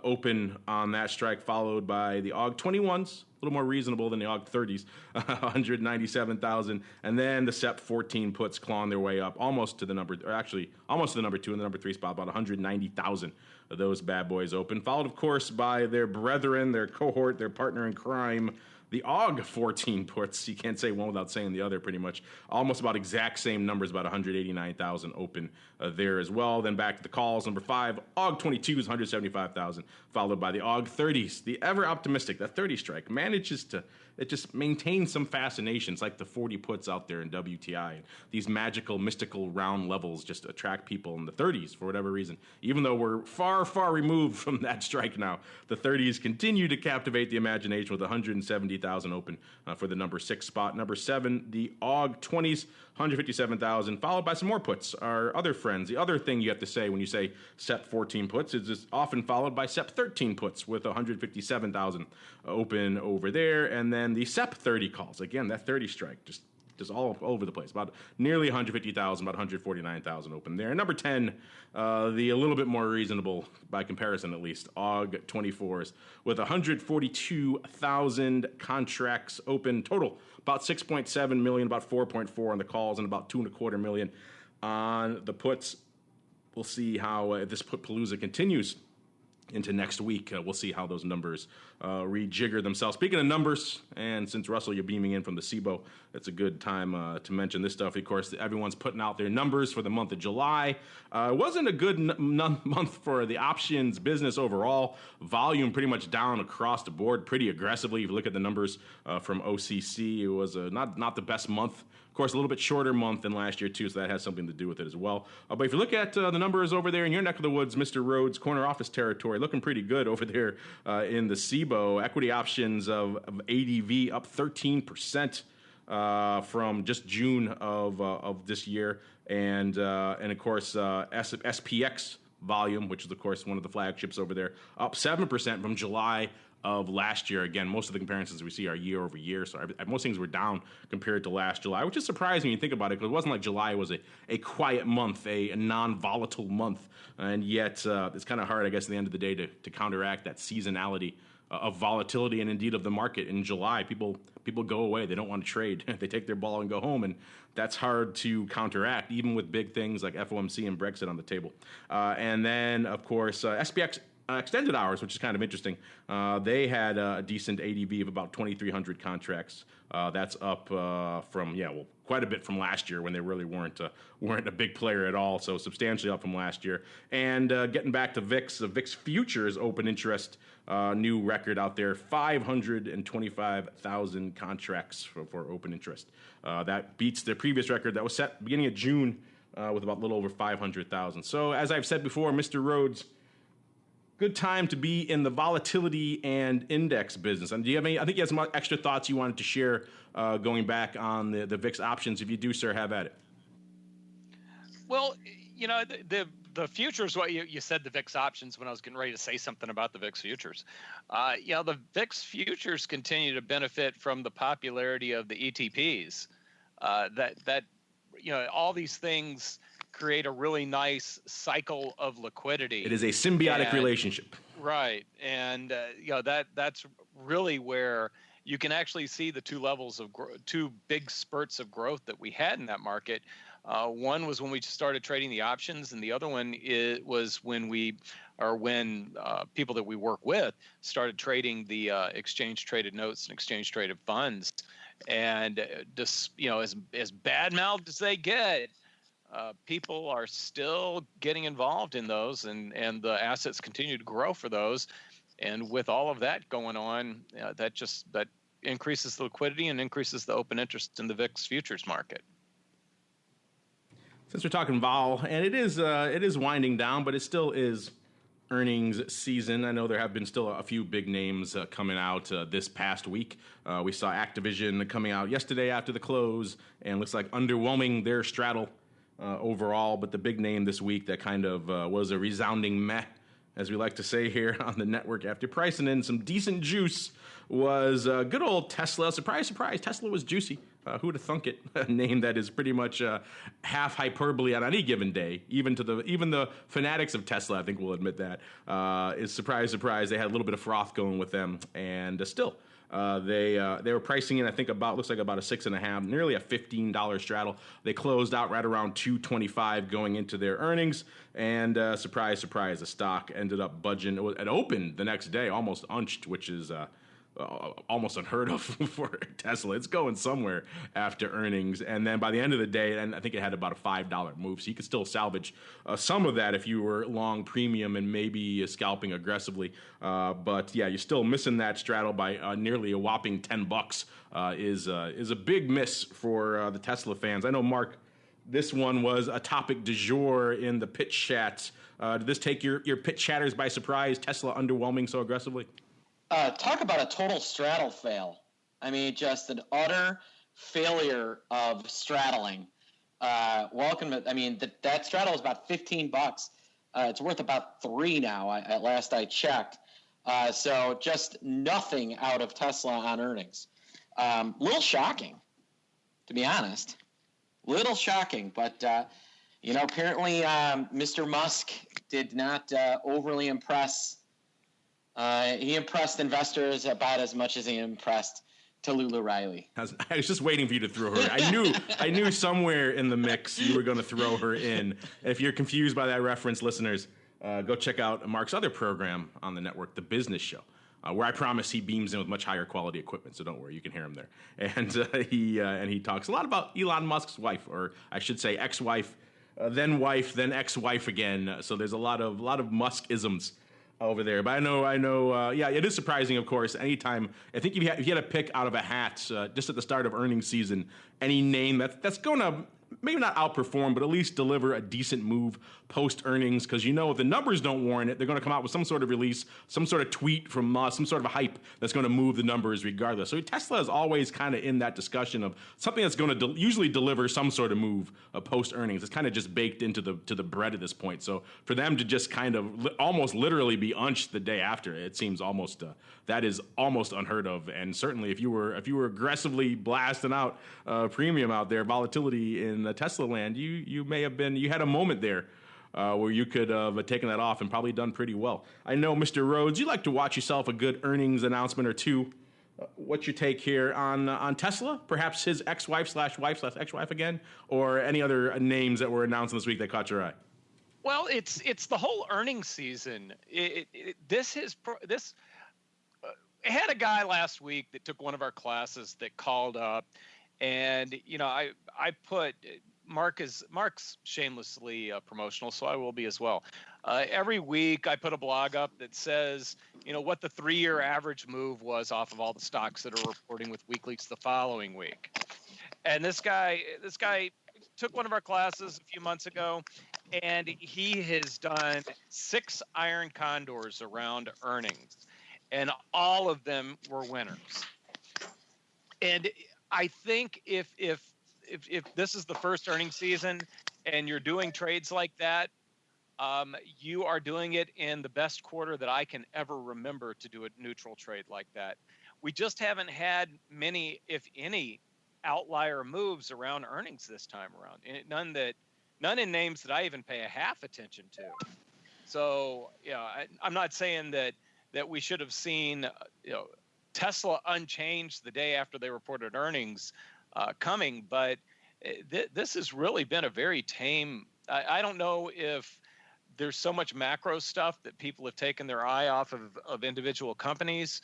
open on that strike, followed by the AUG 21s, a little more reasonable than the AUG 30s, 197,000. And then the SEP 14 puts clawing their way up almost to the number two and the number three spot, about 190,000 of those bad boys open. Followed, of course, by their brethren, their cohort, their partner in crime, the AUG 14 puts. You can't say one without saying the other, pretty much. Almost about exact same numbers, about 189,000 open there as well. Then back to the calls. Number 5, AUG 22s, 175,000, followed by the AUG 30s. The ever optimistic, that 30 strike, manages to it just maintains some fascination. It's like the 40 puts out there in WTI. And these magical, mystical round levels just attract people in the 30s for whatever reason. Even though we're far, far removed from that strike now, the 30s continue to captivate the imagination with 170,000 open for the number 6 spot. Number 7, the AUG 20s, 157,000, followed by some more puts. Our other friends, the other thing you have to say when you say SEP 14 puts is often followed by SEP 13 puts with 157,000 open over there. And then the SEP 30 calls. Again, that 30 strike, just all over the place. About nearly 150,000, about 149,000 open there. And number 10, the a little bit more reasonable, by comparison at least, AUG 24s with 142,000 contracts open total. About 6.7 million, about 4.4 on the calls, and about 2.25 million on the puts. We'll see how this put Palooza continues into next week. We'll see how those numbers rejigger themselves. Speaking of numbers, and since Russell, you're beaming in from the SIBO, it's a good time to mention this stuff. Of course, everyone's putting out their numbers for the month of July. It wasn't a good month for the options business overall. Volume pretty much down across the board pretty aggressively. If you look at the numbers from OCC, it was not the best month. Of course, a little bit shorter month than last year, too, so that has something to do with it as well. But if you look at the numbers over there in your neck of the woods, Mr. Rhodes, corner office territory, looking pretty good over there in the SIBO. Equity options of ADV up 13%. from just June of this year, and of course SPX volume, which is of course one of the flagships over there, up 7% from July of last year. Again, most of the comparisons we see are year over year, so most things were down compared to last July, which is surprising when you think about it, because it wasn't like July was a quiet month, a non-volatile month, and yet it's kind of hard, I guess, at the end of the day to counteract that seasonality of volatility and indeed of the market. In July, people go away. They don't want to trade. They take their ball and go home, and that's hard to counteract, even with big things like FOMC and Brexit on the table. And then, of course, SPX extended hours, which is kind of interesting. They had a decent ADV of about 2,300 contracts. That's up from quite a bit from last year when they really weren't a big player at all. So substantially up from last year. And getting back to VIX, the VIX futures open interest new record out there, 525,000 contracts for open interest. That beats the previous record that was set beginning of June with about a little over 500,000. So as I've said before, Mr. Rhodes, good time to be in the volatility and index business. And do you have any? I think you have some extra thoughts you wanted to share going back on the VIX options. If you do, sir, have at it. Well, the futures, what you said, the VIX options, when I was getting ready to say something about the VIX futures. The VIX futures continue to benefit from the popularity of the ETPs. All these things create a really nice cycle of liquidity. It is a symbiotic relationship. Right. And, that's really where you can actually see the two levels of two big spurts of growth that we had in that market. One was when we started trading the options, and the other one was when people that we work with started trading the exchange traded notes and exchange traded funds. And just, as bad mouthed as they get, people are still getting involved in those, and the assets continue to grow for those. And with all of that going on, that increases the liquidity and increases the open interest in the VIX futures market. Since we're talking vol, and it is winding down, but it still is earnings season. I know there have been still a few big names coming out this past week. We saw Activision coming out yesterday after the close, and looks like underwhelming their straddle overall. But the big name this week that kind of was a resounding meh, as we like to say here on the network, after pricing in some decent juice, was good old Tesla. Surprise, surprise, Tesla was juicy. Who would have thunk it? A name that is pretty much half hyperbole on any given day. Even the fanatics of Tesla, I think, will admit that. Is surprise, surprise. They had a little bit of froth going with them, and still, they were pricing in, I think, looks like about a 6.5, nearly a $15 straddle. They closed out right around $225 going into their earnings, and surprise, surprise, the stock ended up budging. It opened the next day almost unched, which is almost unheard of for Tesla. It's going somewhere after earnings. And then by the end of the day, and I think it had about a $5 move. So you could still salvage some of that if you were long premium and maybe scalping aggressively. But yeah, you're still missing that straddle by nearly a whopping $10 is a big miss for the Tesla fans. I know, Mark, this one was a topic du jour in the pitch chats. Did this take your pitch chatters by surprise? Tesla underwhelming so aggressively? Talk about a total straddle fail. I mean, just an utter failure of straddling. Welcome to, I mean, that straddle was about $15. It's worth about $3 now, at last I checked. So just nothing out of Tesla on earnings. Little shocking, to be honest. Little shocking, but, apparently Mr. Musk did not overly impress. He impressed investors about as much as he impressed Tallulah Riley. I was just waiting for you to throw her. I knew somewhere in the mix you were going to throw her in. If you're confused by that reference, listeners, go check out Mark's other program on the network, The Business Show, where I promise he beams in with much higher quality equipment. So don't worry, you can hear him there. And he talks a lot about Elon Musk's wife, or I should say ex-wife, then ex-wife again. So there's a lot of Musk-isms over there. But I know, yeah, it is surprising, of course, anytime. I think if you had to pick out of a hat, just at the start of earnings season, any name that's going to maybe not outperform, but at least deliver a decent move post earnings. Because if the numbers don't warrant it, they're going to come out with some sort of release, some sort of tweet from some sort of a hype that's going to move the numbers regardless. So Tesla is always kind of in that discussion of something that's going to usually deliver some sort of move post earnings. It's kind of just baked into the bread at this point. So for them to just kind of almost literally be unched the day after, it seems almost that is almost unheard of. And certainly if you were aggressively blasting out premium out there, volatility in the Tesla land, you had a moment there where you could have taken that off and probably done pretty well. I know, Mr. Rhodes, you like to watch yourself a good earnings announcement or two. What's your take here on Tesla? Perhaps his ex-wife/wife/ex-wife again, or any other names that were announced this week that caught your eye? Well, it's the whole earnings season. I had a guy last week that took one of our classes that called up, and I put Mark's shamelessly promotional, so I will be as well. Every week I put a blog up that says what the 3-year average move was off of all the stocks that are reporting with weeklies the following week. And this guy took one of our classes a few months ago, and he has done 6 iron condors around earnings, and all of them were winners. And I think if this is the first earnings season and you're doing trades like that, you are doing it in the best quarter that I can ever remember to do a neutral trade like that. We just haven't had many, if any, outlier moves around earnings this time around. None in names that I even pay a half attention to. So, I'm not saying that we should have seen, Tesla unchanged the day after they reported earnings coming, but this has really been a very tame. I don't know if there's so much macro stuff that people have taken their eye off of individual companies.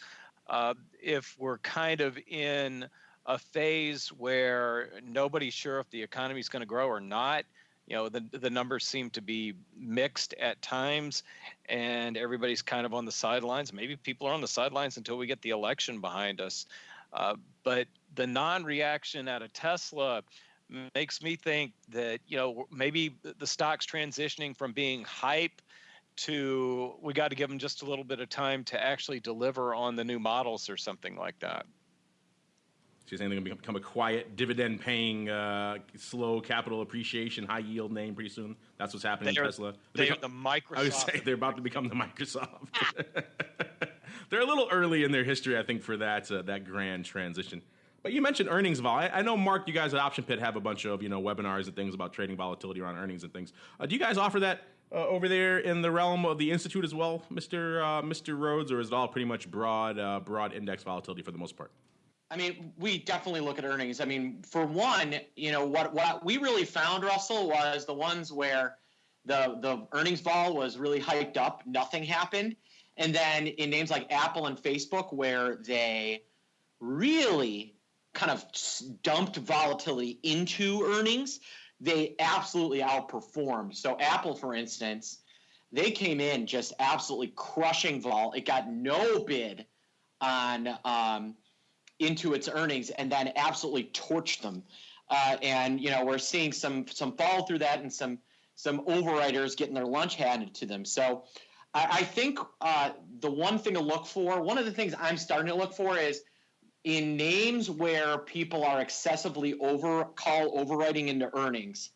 If we're kind of in a phase where nobody's sure if the economy is going to grow or not. The numbers seem to be mixed at times, and everybody's kind of on the sidelines. Maybe people are on the sidelines until we get the election behind us. But the non-reaction out of Tesla makes me think that, maybe the stock's transitioning from being hype to we got to give them just a little bit of time to actually deliver on the new models or something like that. So you're saying they're going to become a quiet, dividend-paying, slow capital appreciation, high-yield name pretty soon? That's what's happening in Tesla? They are the Microsoft. I would say they're about to become the Microsoft. They're a little early in their history, I think, for that grand transition. But you mentioned earnings vol. I know, Mark, you guys at Option Pit have a bunch of webinars and things about trading volatility around earnings and things. Do you guys offer that over there in the realm of the Institute as well, Mr. Rhodes, or is it all pretty much broad index volatility for the most part? I mean, we definitely look at earnings. I mean, for one, what we really found, Russell, was the ones where the earnings vol was really hyped up, nothing happened. And then in names like Apple and Facebook, where they really kind of dumped volatility into earnings, they absolutely outperformed. So Apple, for instance, they came in just absolutely crushing vol. It got no bid on into its earnings, and then absolutely torched them. And we're seeing some follow through that, and some overwriters getting their lunch handed to them. So I think the one thing to look for, one of the things I'm starting to look for, is in names where people are excessively overwriting into earnings,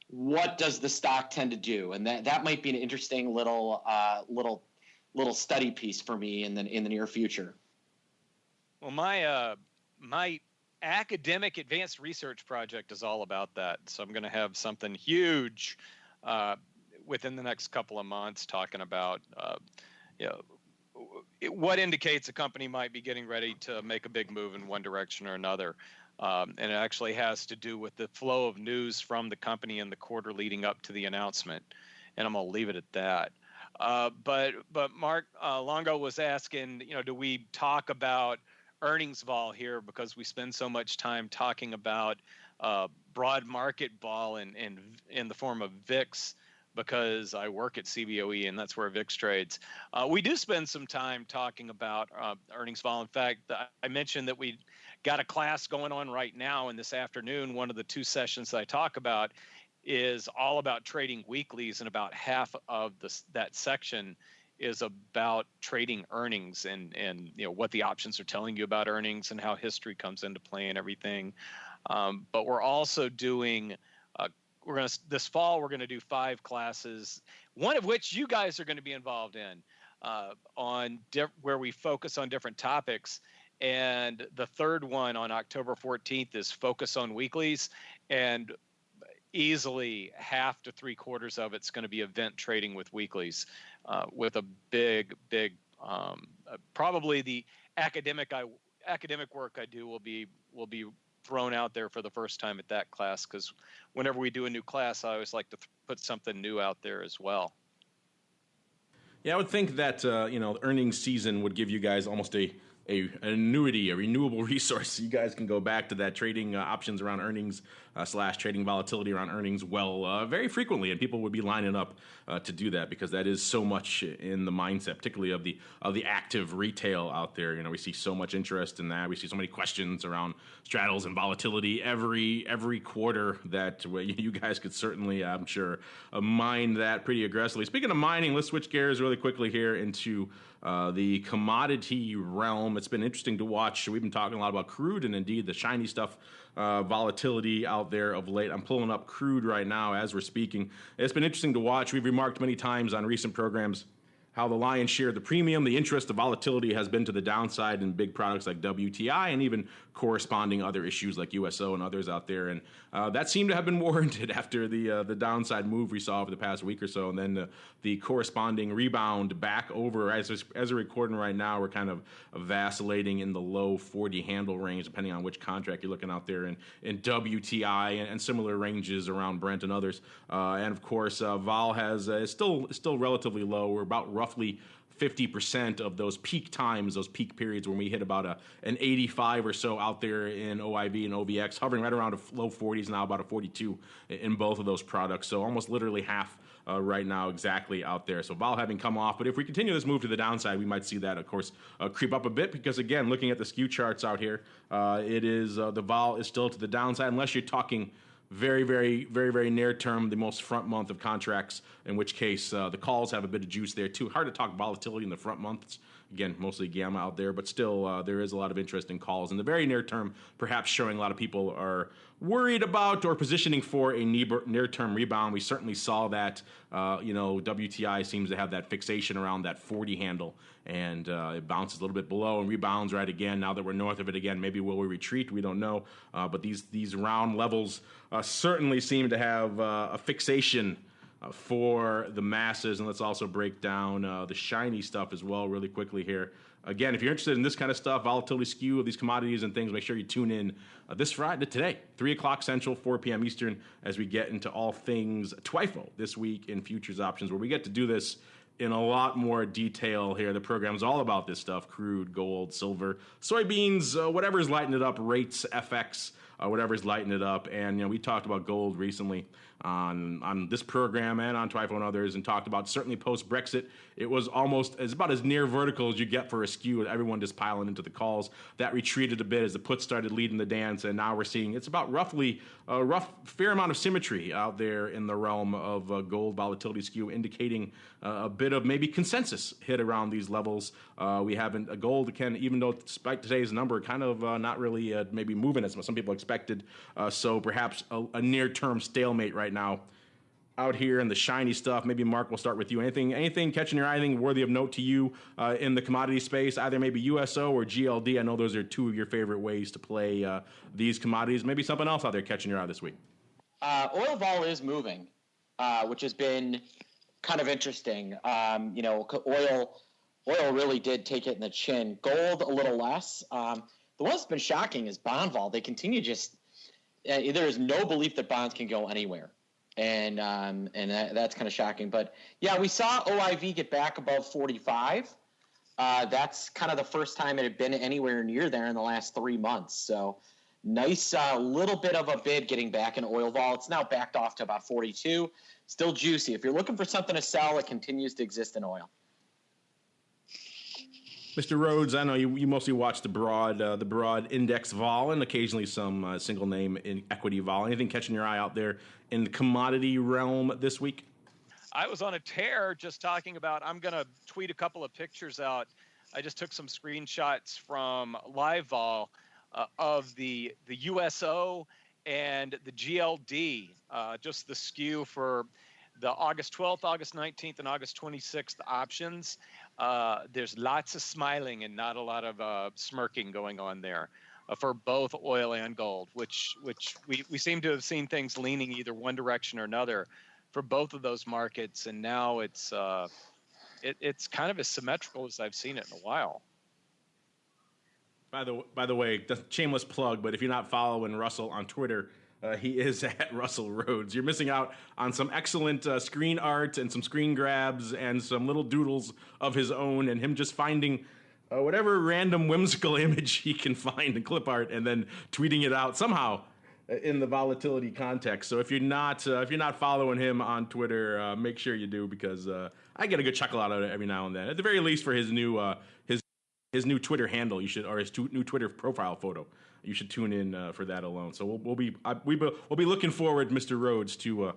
what does the stock tend to do? And that might be an interesting little study piece for me in the near future. Well, my academic advanced research project is all about that. So I'm going to have something huge within the next couple of months talking about what indicates a company might be getting ready to make a big move in one direction or another. And it actually has to do with the flow of news from the company in the quarter leading up to the announcement. And I'm going to leave it at that. But Mark Longo was asking, do we talk about earnings vol here because we spend so much time talking about broad market vol in the form of VIX because I work at CBOE and that's where VIX trades. We do spend some time talking about earnings vol. In fact, I mentioned that we got a class going on right now, and this afternoon, one of the 2 sessions that I talk about is all about trading weeklies, and about half of that section is about trading earnings and what the options are telling you about earnings and how history comes into play and everything. But we're also doing this fall we're going to do 5 classes, one of which you guys are going to be involved in, where we focus on different topics. And the third one on October 14th is focus on weeklies, and easily half to 3/4 of it's going to be event trading with weeklies, with a big probably the academic work I do will be thrown out there for the first time at that class, because whenever we do a new class, I always like to put something new out there as well. Yeah, I would think that earnings season would give you guys almost an annuity, a renewable resource. You guys can go back to that trading options around earnings / trading volatility around earnings very frequently, and people would be lining up to do that, because that is so much in the mindset, particularly of the active retail out there. We see so much interest in that. We see so many questions around straddles and volatility every quarter that you guys could certainly, I'm sure, mine that pretty aggressively. Speaking of mining, let's switch gears really quickly here into the commodity realm. It's been interesting to watch. We've been talking a lot about crude and indeed the shiny stuff, volatility out there of late. I'm pulling up crude right now as we're speaking. It's been interesting to watch. We've remarked many times on recent programs how the lion's share of the premium, the interest, the volatility has been to the downside in big products like WTI and even corresponding other issues like USO and others out there. And that seemed to have been warranted after the downside move we saw over the past week or so. And then the corresponding rebound back over, as we're recording right now, we're kind of vacillating in the low 40 handle range, depending on which contract you're looking out there in WTI and similar ranges around Brent and others. And of course, vol is still relatively low. We're about roughly 50% of those peak times, those peak periods when we hit about an 85 or so out there in OIV and OVX, hovering right around a low 40s now, about a 42 in both of those products. So almost literally half right now exactly out there. So vol having come off, but if we continue this move to the downside, we might see that, of course, creep up a bit, because again, looking at the skew charts out here, it is the vol is still to the downside, unless you're talking very, very, very, very near term, the most front month of contracts, in which case the calls have a bit of juice there too. Hard to talk volatility in the front months. Again, mostly gamma out there, but still there is a lot of interest in calls. In the very near term, perhaps showing a lot of people are worried about or positioning for a near-term rebound. We certainly saw that. WTI seems to have that fixation around that 40 handle, and it bounces a little bit below and rebounds right again. Now that we're north of it again, maybe will we retreat? We don't know. But these round levels certainly seem to have a fixation for the masses. And let's also break down the shiny stuff as well really quickly here. Again, if you're interested in this kind of stuff, volatility skew of these commodities and things, make sure you tune in this Friday, today, 3 o'clock Central, 4 p.m. Eastern, as we get into all things TWIFO this week in futures options, where we get to do this in a lot more detail here. The program's all about this stuff: crude, gold, silver, soybeans, whatever's lighting it up, rates, FX, whatever's lighting it up. And we talked about gold recently on this program and on TWIFO and others, and talked about certainly post-Brexit, it was about as near vertical as you get for a skew, with everyone just piling into the calls. That retreated a bit as the puts started leading the dance, and now we're seeing it's about roughly a fair amount of symmetry out there in the realm of gold volatility skew, indicating a bit of maybe consensus hit around these levels. We haven't gold, again, even though despite today's number, kind of not really maybe moving as some people expected. So perhaps a near-term stalemate right now out here in the shiny stuff. Maybe Mark, we'll start with you. Anything catching your eye, anything worthy of note to you in the commodity space, either maybe USO or GLD? I know those are two of your favorite ways to play these commodities. Maybe something else out there catching your eye this week. Oil vol is moving, which has been kind of interesting. Oil really did take it in the chin. Gold a little less. The one that's been shocking is bond vol. They continue just there is no belief that bonds can go anywhere. And that's kind of shocking. But, yeah, we saw OIV get back above 45. That's kind of the first time it had been anywhere near there in the last 3 months. So nice little bit of a bid getting back in oil vol. It's now backed off to about 42. Still juicy. If you're looking for something to sell, it continues to exist in oil. Mr. Rhodes, I know you mostly watch the broad index vol and occasionally some single name in equity vol. Anything catching your eye out there in the commodity realm this week? I was on a tear just talking about, I'm going to tweet a couple of pictures out. I just took some screenshots from live vol of the USO and the GLD, just the skew for the August 12th, August 19th, and August 26th options. There's lots of smiling and not a lot of smirking going on there for both oil and gold, which we seem to have seen things leaning either one direction or another for both of those markets. And now it's kind of as symmetrical as I've seen it in a while. By the way, shameless plug, but if you're not following Russell on Twitter, he is at Russell Rhodes. You're missing out on some excellent screen art and some screen grabs and some little doodles of his own, and him just finding whatever random whimsical image he can find in clip art and then tweeting it out somehow in the volatility context. So if you're not following him on Twitter, make sure you do, because I get a good chuckle out of it every now and then. At the very least, for his new new Twitter handle, you should, or his new Twitter profile photo. You should tune in for that alone. So we'll be looking forward, Mr. Rhodes, to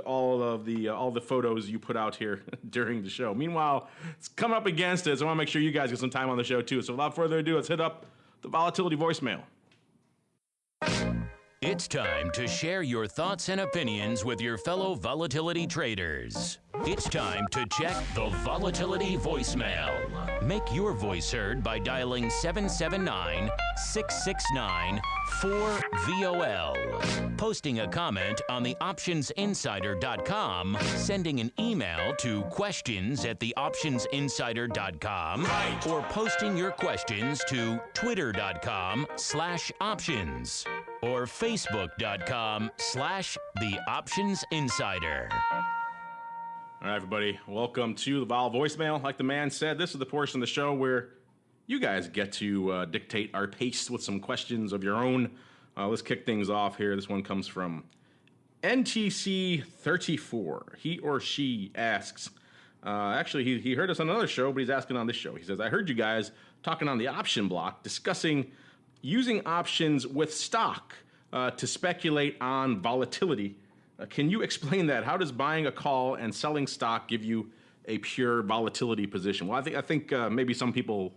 all of the photos you put out here during the show. Meanwhile, it's coming up against it, so I want to make sure you guys get some time on the show too. So without further ado, let's hit up the volatility voicemail. It's time to share your thoughts and opinions with your fellow volatility traders. It's time to check the volatility voicemail. Make your voice heard by dialing 779-669-4VOL, posting a comment on the optionsinsider.com, sending an email to questions@theoptionsinsider.com, or posting your questions to twitter.com/options or facebook.com/theoptionsinsider. All right, everybody, welcome to the Vol Voicemail. Like the man said, this is the portion of the show where you guys get to dictate our pace with some questions of your own. Let's kick things off here. This one comes from NTC34. He or she asks, actually, he heard us on another show, but he's asking on this show. He says, I heard you guys talking on the option block discussing using options with stock to speculate on volatility. Can you explain that? How does buying a call and selling stock give you a pure volatility position? Well, I think maybe a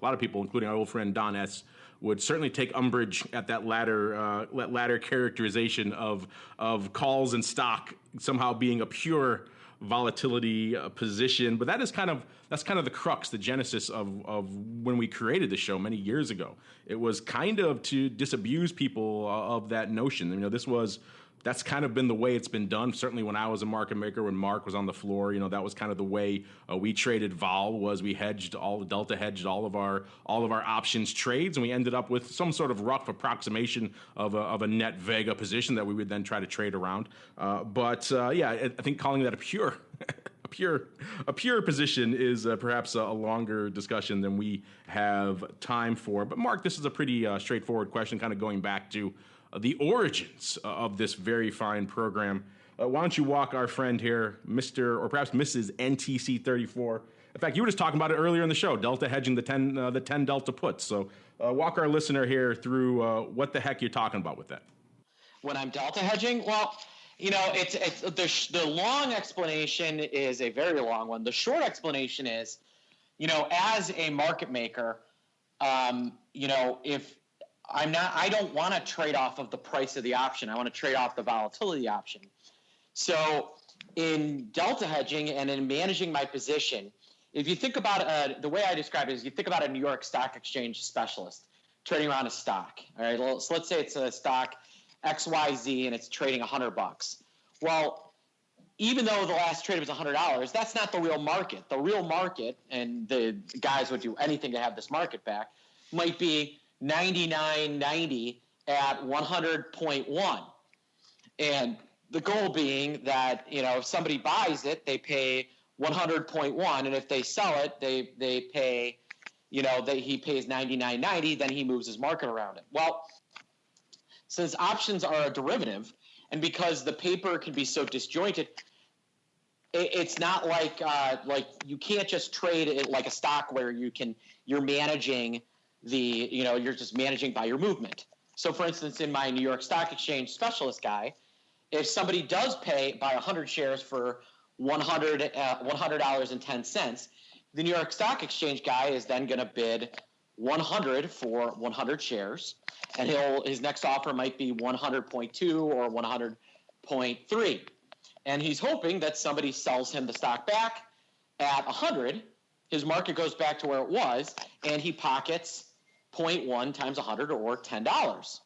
lot of people, including our old friend Don S., would certainly take umbrage at that latter characterization of calls and stock somehow being a pure volatility position. But that's kind of the crux, the genesis of when we created the show many years ago. It was kind of to disabuse people of that notion. You know, that's kind of been the way it's been done. Certainly when I was a market maker, when Mark was on the floor, that was kind of the way we traded vol. Was we delta hedged all of our options trades, and we ended up with some sort of rough approximation of a net vega position that we would then try to trade around. I think calling that a pure a pure position is perhaps a longer discussion than we have time for. But Mark, this is a pretty straightforward question, kind of going back to the origins of this very fine program. Why don't you walk our friend here, Mr. or perhaps Mrs. NTC34. In fact, you were just talking about it earlier in the show, delta hedging the 10 delta puts. So walk our listener here through what the heck you're talking about with that. When I'm delta hedging, well, it's the long explanation is a very long one. The short explanation is, as a market maker, if I don't want to trade off of the price of the option. I want to trade off the volatility option. So in delta hedging and in managing my position, if you think about the way I describe it is you think about a New York Stock Exchange specialist trading around a stock. All right, so let's say it's a stock XYZ and it's trading $100. Well, even though the last trade was $100, that's not the real market. The real market, and the guys would do anything to have this market back, might be 99.90 at 100.1, and the goal being that if somebody buys it, they pay 100.1, and if they sell it, they pay he pays 99.90, then he moves his market around it. Well, since options are a derivative, and because the paper can be so disjointed, it's not like you can't just trade it like a stock where you're managing you're just managing by your movement. So for instance, in my New York Stock Exchange specialist guy, if somebody does buy 100 shares for $100.10, the New York Stock Exchange guy is then going to bid 100 for 100 shares, and his next offer might be 100.2 or 100.3. And he's hoping that somebody sells him the stock back at 100. His market goes back to where it was, and he pockets 0.1 times 100 or $10.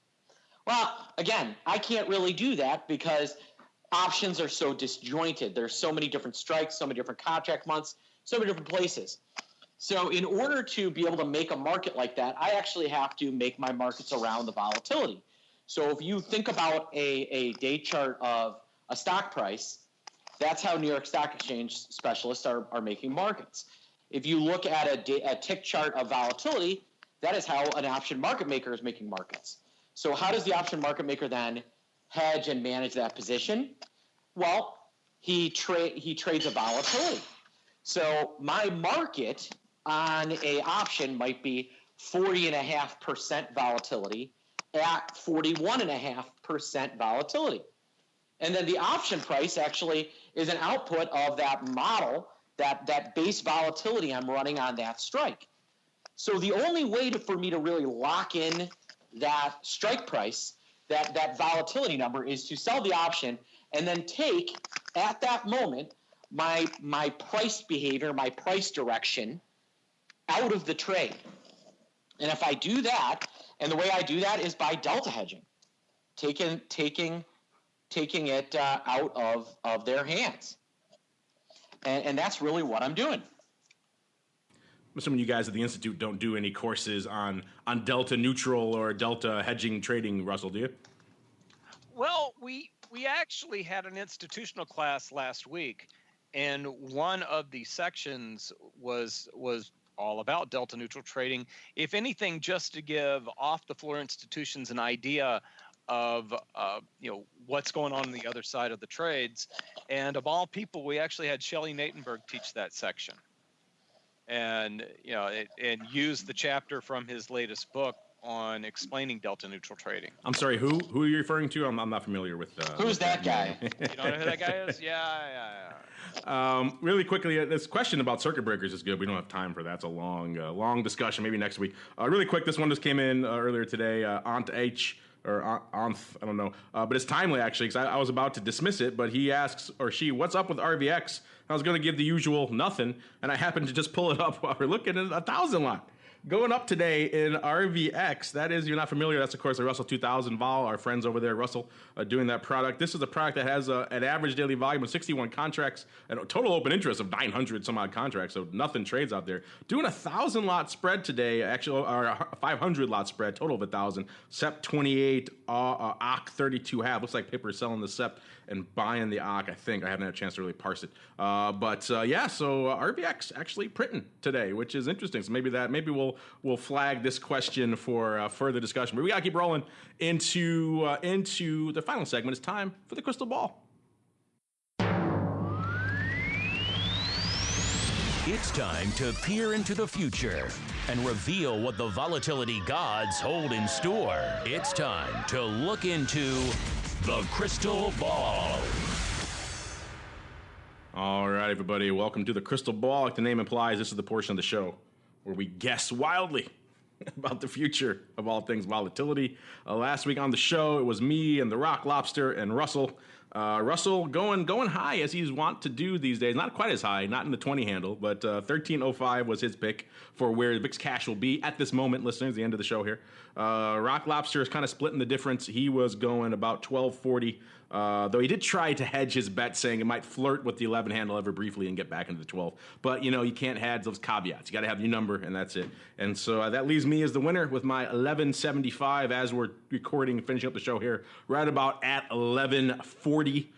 Well, again, I can't really do that because options are so disjointed. There's so many different strikes, so many different contract months, so many different places. So in order to be able to make a market like that, I actually have to make my markets around the volatility. So if you think about a day chart of a stock price, that's how New York Stock Exchange specialists are making markets. If you look at a tick chart of volatility, that is how an option market maker is making markets. So how does the option market maker then hedge and manage that position? Well, he trades a volatility. So my market on a option might be 40.5% volatility at 41.5% volatility. And then the option price actually is an output of that model, that base volatility I'm running on that strike. So the only way for me to really lock in that strike price, that volatility number, is to sell the option and then take, at that moment, my price behavior, my price direction out of the trade. And if I do that, and the way I do that is by delta hedging, taking it out of their hands. And that's really what I'm doing. I'm assuming you guys at the Institute don't do any courses on delta neutral or delta hedging trading, Russell, do you? Well, we actually had an institutional class last week, and one of the sections was all about delta neutral trading. If anything, just to give off-the-floor institutions an idea of what's going on the other side of the trades. And of all people, we actually had Shelley Natenberg teach that section, and and use the chapter from his latest book on explaining delta neutral trading. I'm sorry, who are you referring to? I'm not familiar with. Who's that guy? You don't know who that guy is? Yeah. Really quickly, this question about circuit breakers is good. We don't have time for that. It's a long discussion. Maybe next week. Really quick, this one just came in earlier today. AuntH. Or AuntH, I don't know. But it's timely, actually, because I was about to dismiss it, but he asks, or she, what's up with RVX? I was going to give the usual nothing, and I happened to just pull it up while we're looking at 1,000 lot. Going up today in RVX, that is, you're not familiar, that's, of course, the Russell 2000 vol, our friends over there, Russell, doing that product. This is a product that has an average daily volume of 61 contracts and a total open interest of 900 some odd contracts, so nothing trades out there. Doing 1,000 lot spread today, actually, or a 500 lot spread, total of 1,000. SEP 28, AuntH 32 half. Looks like people are selling the SEP and buying the AuntH, I think. I haven't had a chance to really parse it. So RVX actually printing today, which is interesting. So maybe we'll flag this question for further discussion. But we gotta keep rolling into the final segment. It's time for the crystal ball. It's time to peer into the future and reveal what the volatility gods hold in store. It's time to look into the crystal ball. All right, everybody, welcome to the crystal ball. Like the name implies, this is the portion of the show where we guess wildly about the future of all things volatility. Last week on the show, it was me and the Rock Lobster and Russell. Russell going high as he's wont to do these days. Not quite as high, not in the 20 handle, but 1305 was his pick for where VIX cash will be at this moment, listeners, the end of the show here. Rock Lobster is kind of splitting the difference. He was going about 1240, though he did try to hedge his bet, saying it might flirt with the 11 handle ever briefly and get back into the 12. But, you can't add those caveats. You got to have your number, and that's it. And so that leaves me as the winner with my 1175 as we're recording, finishing up the show here, right about at 1140.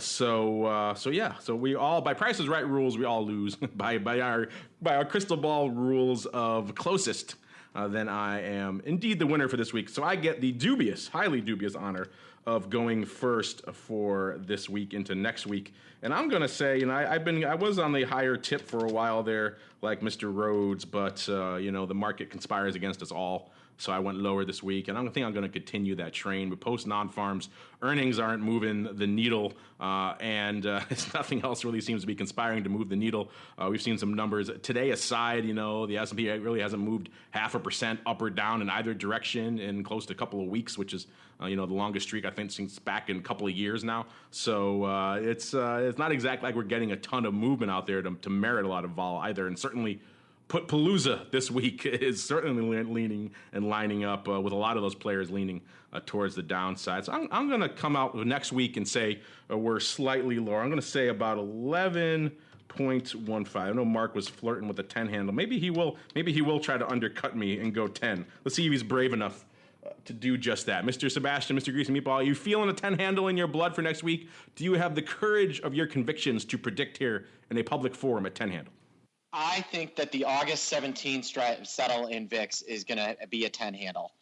So we all, by Price is Right rules, we all lose. by our crystal ball rules of closest, then I am indeed the winner for this week. So I get the highly dubious honor of going first for this week into next week. And I'm going to say, I was on the higher tip for a while there, like Mr. Rhodes, but, the market conspires against us all. So I went lower this week, and I think I'm going to continue that train. But post non-farms, earnings aren't moving the needle, and nothing else really seems to be conspiring to move the needle. We've seen some numbers today aside. The S&P really hasn't moved 0.5% up or down in either direction in close to a couple of weeks, which is the longest streak I think since back in a couple of years now. So it's not exactly like we're getting a ton of movement out there to merit a lot of vol either, and certainly. Palooza this week is certainly leaning and lining up with a lot of those players leaning towards the downside. So I'm going to come out next week and say we're slightly lower. I'm going to say about 11.15. I know Mark was flirting with a 10 handle. Maybe he will try to undercut me and go 10. Let's see if he's brave enough to do just that. Mr. Sebastian, Mr. Greasy Meatball, are you feeling a 10 handle in your blood for next week? Do you have the courage of your convictions to predict here in a public forum at 10 handle? I think that the August 17th settle in VIX is going to be a 10 handle.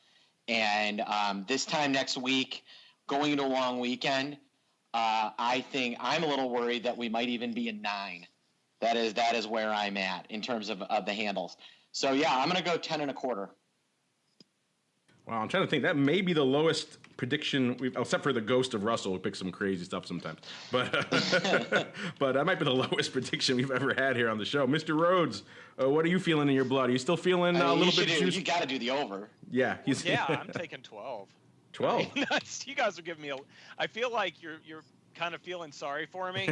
And this time next week, going into a long weekend, I think I'm a little worried that we might even be a 9. That is where I'm at in terms of the handles. So, yeah, I'm going to go 10.25. Wow, I'm trying to think. That may be the lowest prediction except for the ghost of Russell, who picks some crazy stuff sometimes. But but that might be the lowest prediction we've ever had here on the show. Mr. Rhodes, what are you feeling in your blood? Are you still feeling a little bit juicy? You got to do the over. Yeah. I'm taking 12. 12? You guys are giving me I feel like you're kind of feeling sorry for me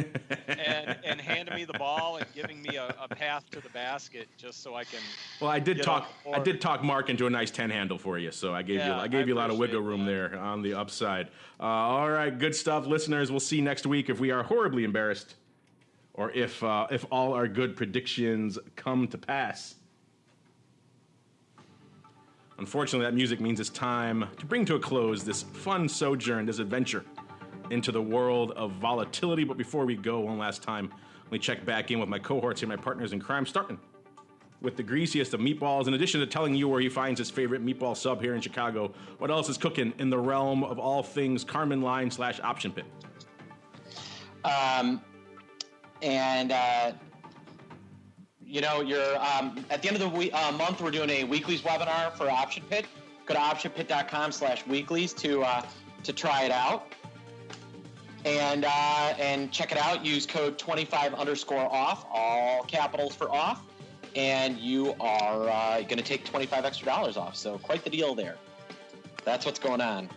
and handing me the ball and giving me a path to the basket just so I can. Well, I did talk Mark into a nice 10 handle for you, so I gave you a lot of wiggle room there on the upside. All right, good stuff, listeners. We'll see next week if we are horribly embarrassed or if all our good predictions come to pass. Unfortunately, that music means it's time to bring to a close this fun sojourn, this adventure into the world of volatility. But before we go, one last time, let me check back in with my cohorts here, my partners in crime, starting with the greasiest of meatballs. In addition to telling you where he finds his favorite meatball sub here in Chicago, what else is cooking in the realm of all things Carmen line / option pit? You're at the end of the month, we're doing a weeklies webinar for Option Pit. Go to optionpit.com/weeklies to try it out. And check it out. Use code 25_off, all capitals for off, and you are going to take $25 extra off. So quite the deal there. That's what's going on.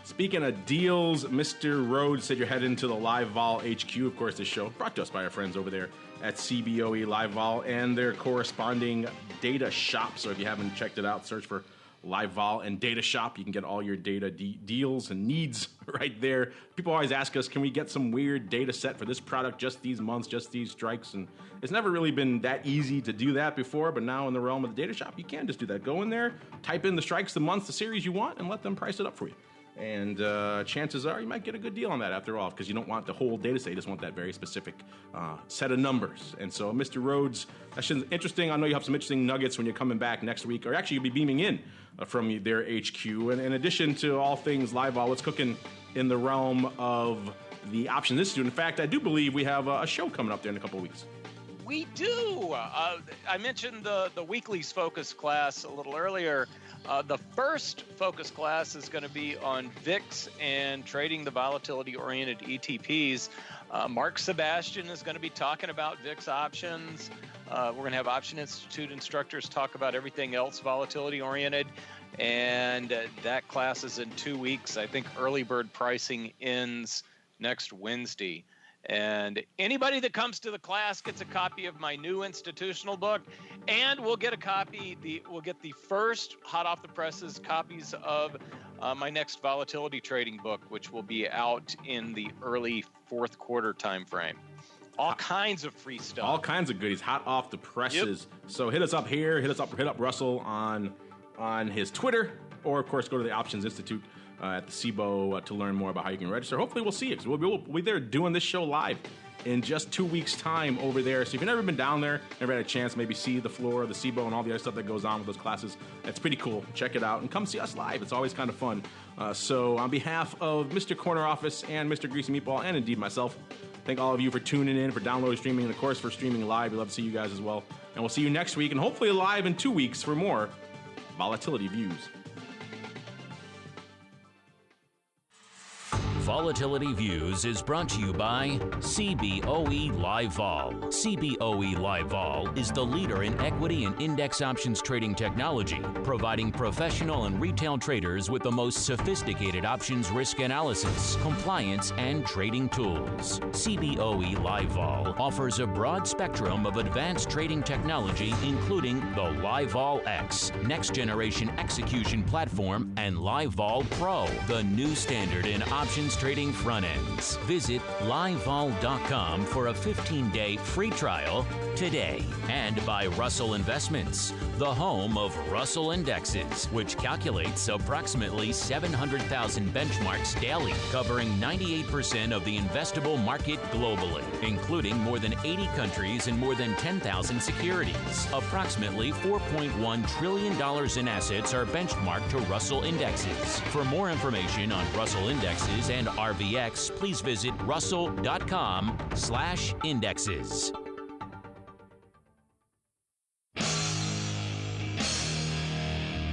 Speaking of deals, Mr. Rhodes said you're heading to the Live Vol HQ. Of course, this show brought to us by our friends over there at CBOE Live Vol and their corresponding data shop. So if you haven't checked it out, search for Live Vol and Data Shop. You can get all your data deals and needs right there. People always ask us, can we get some weird data set for this product, just these months, just these strikes? And it's never really been that easy to do that before, but now in the realm of the Data Shop, you can just do that. Go in there, type in the strikes, the months, the series you want, and let them price it up for you. And chances are you might get a good deal on that after all, because you don't want the whole data set. You just want that very specific set of numbers. And so, Mr. Rhodes, that's interesting. I know you have some interesting nuggets when you're coming back next week, or actually you'll be beaming in from their HQ. And in addition to all things Live Vol, what's cooking in the realm of the Options Institute? In fact, I do believe we have a show coming up there in a couple of weeks. We do. I mentioned the weeklies focus class a little earlier. The first focus class is going to be on VIX and trading the volatility-oriented ETPs. Mark Sebastian is going to be talking about VIX options. We're going to have Option Institute instructors talk about everything else volatility-oriented. And that class is in 2 weeks. I think early bird pricing ends next Wednesday. And anybody that comes to the class gets a copy of my new institutional book, and we'll get we'll get the first hot off the presses copies of my next volatility trading book, which will be out in the early fourth quarter time frame. All kinds of free stuff. All kinds of goodies, hot off the presses. Yep. So hit us up here, hit up Russell on his Twitter, or of course go to the Options Institute at the SIBO to learn more about how you can register. Hopefully we'll see you, because we'll be there doing this show live in just 2 weeks' time over there. So if you've never been down there, never had a chance to maybe see the floor, the SIBO, and all the other stuff that goes on with those classes, it's pretty cool. Check it out and come see us live. It's always kind of fun. So on behalf of Mr. Corner Office and Mr. Greasy Meatball, and indeed myself, thank all of you for tuning in, for downloading, streaming, and of course for streaming live. We'd love to see you guys as well. And we'll see you next week, and hopefully live in 2 weeks for more Volatility Views. Volatility Views is brought to you by CBOE Live Vol. CBOE Live Vol is the leader in equity and index options trading technology, providing professional and retail traders with the most sophisticated options risk analysis, compliance, and trading tools. CBOE Live Vol offers a broad spectrum of advanced trading technology, including the Live Vol X, next generation execution platform, and Live Vol Pro, the new standard in options trading front ends. Visit livevol.com for a 15-day free trial today. And by Russell Investments, the home of Russell Indexes, which calculates approximately 700,000 benchmarks daily, covering 98% of the investable market globally, including more than 80 countries and more than 10,000 securities. Approximately $4.1 trillion in assets are benchmarked to Russell Indexes. For more information on Russell Indexes and RVX, please visit russell.com/indexes.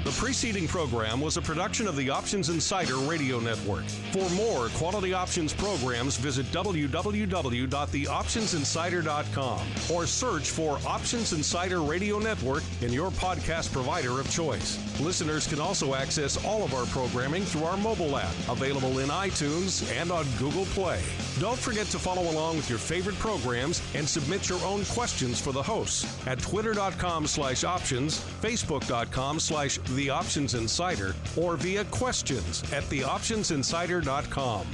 The preceding program was a production of the Options Insider Radio Network. For more quality options programs, visit www.theoptionsinsider.com or search for Options Insider Radio Network in your podcast provider of choice. Listeners can also access all of our programming through our mobile app, available in iTunes and on Google Play. Don't forget to follow along with your favorite programs and submit your own questions for the hosts at twitter.com/options, facebook.com/The Options Insider, or via questions at theoptionsinsider.com.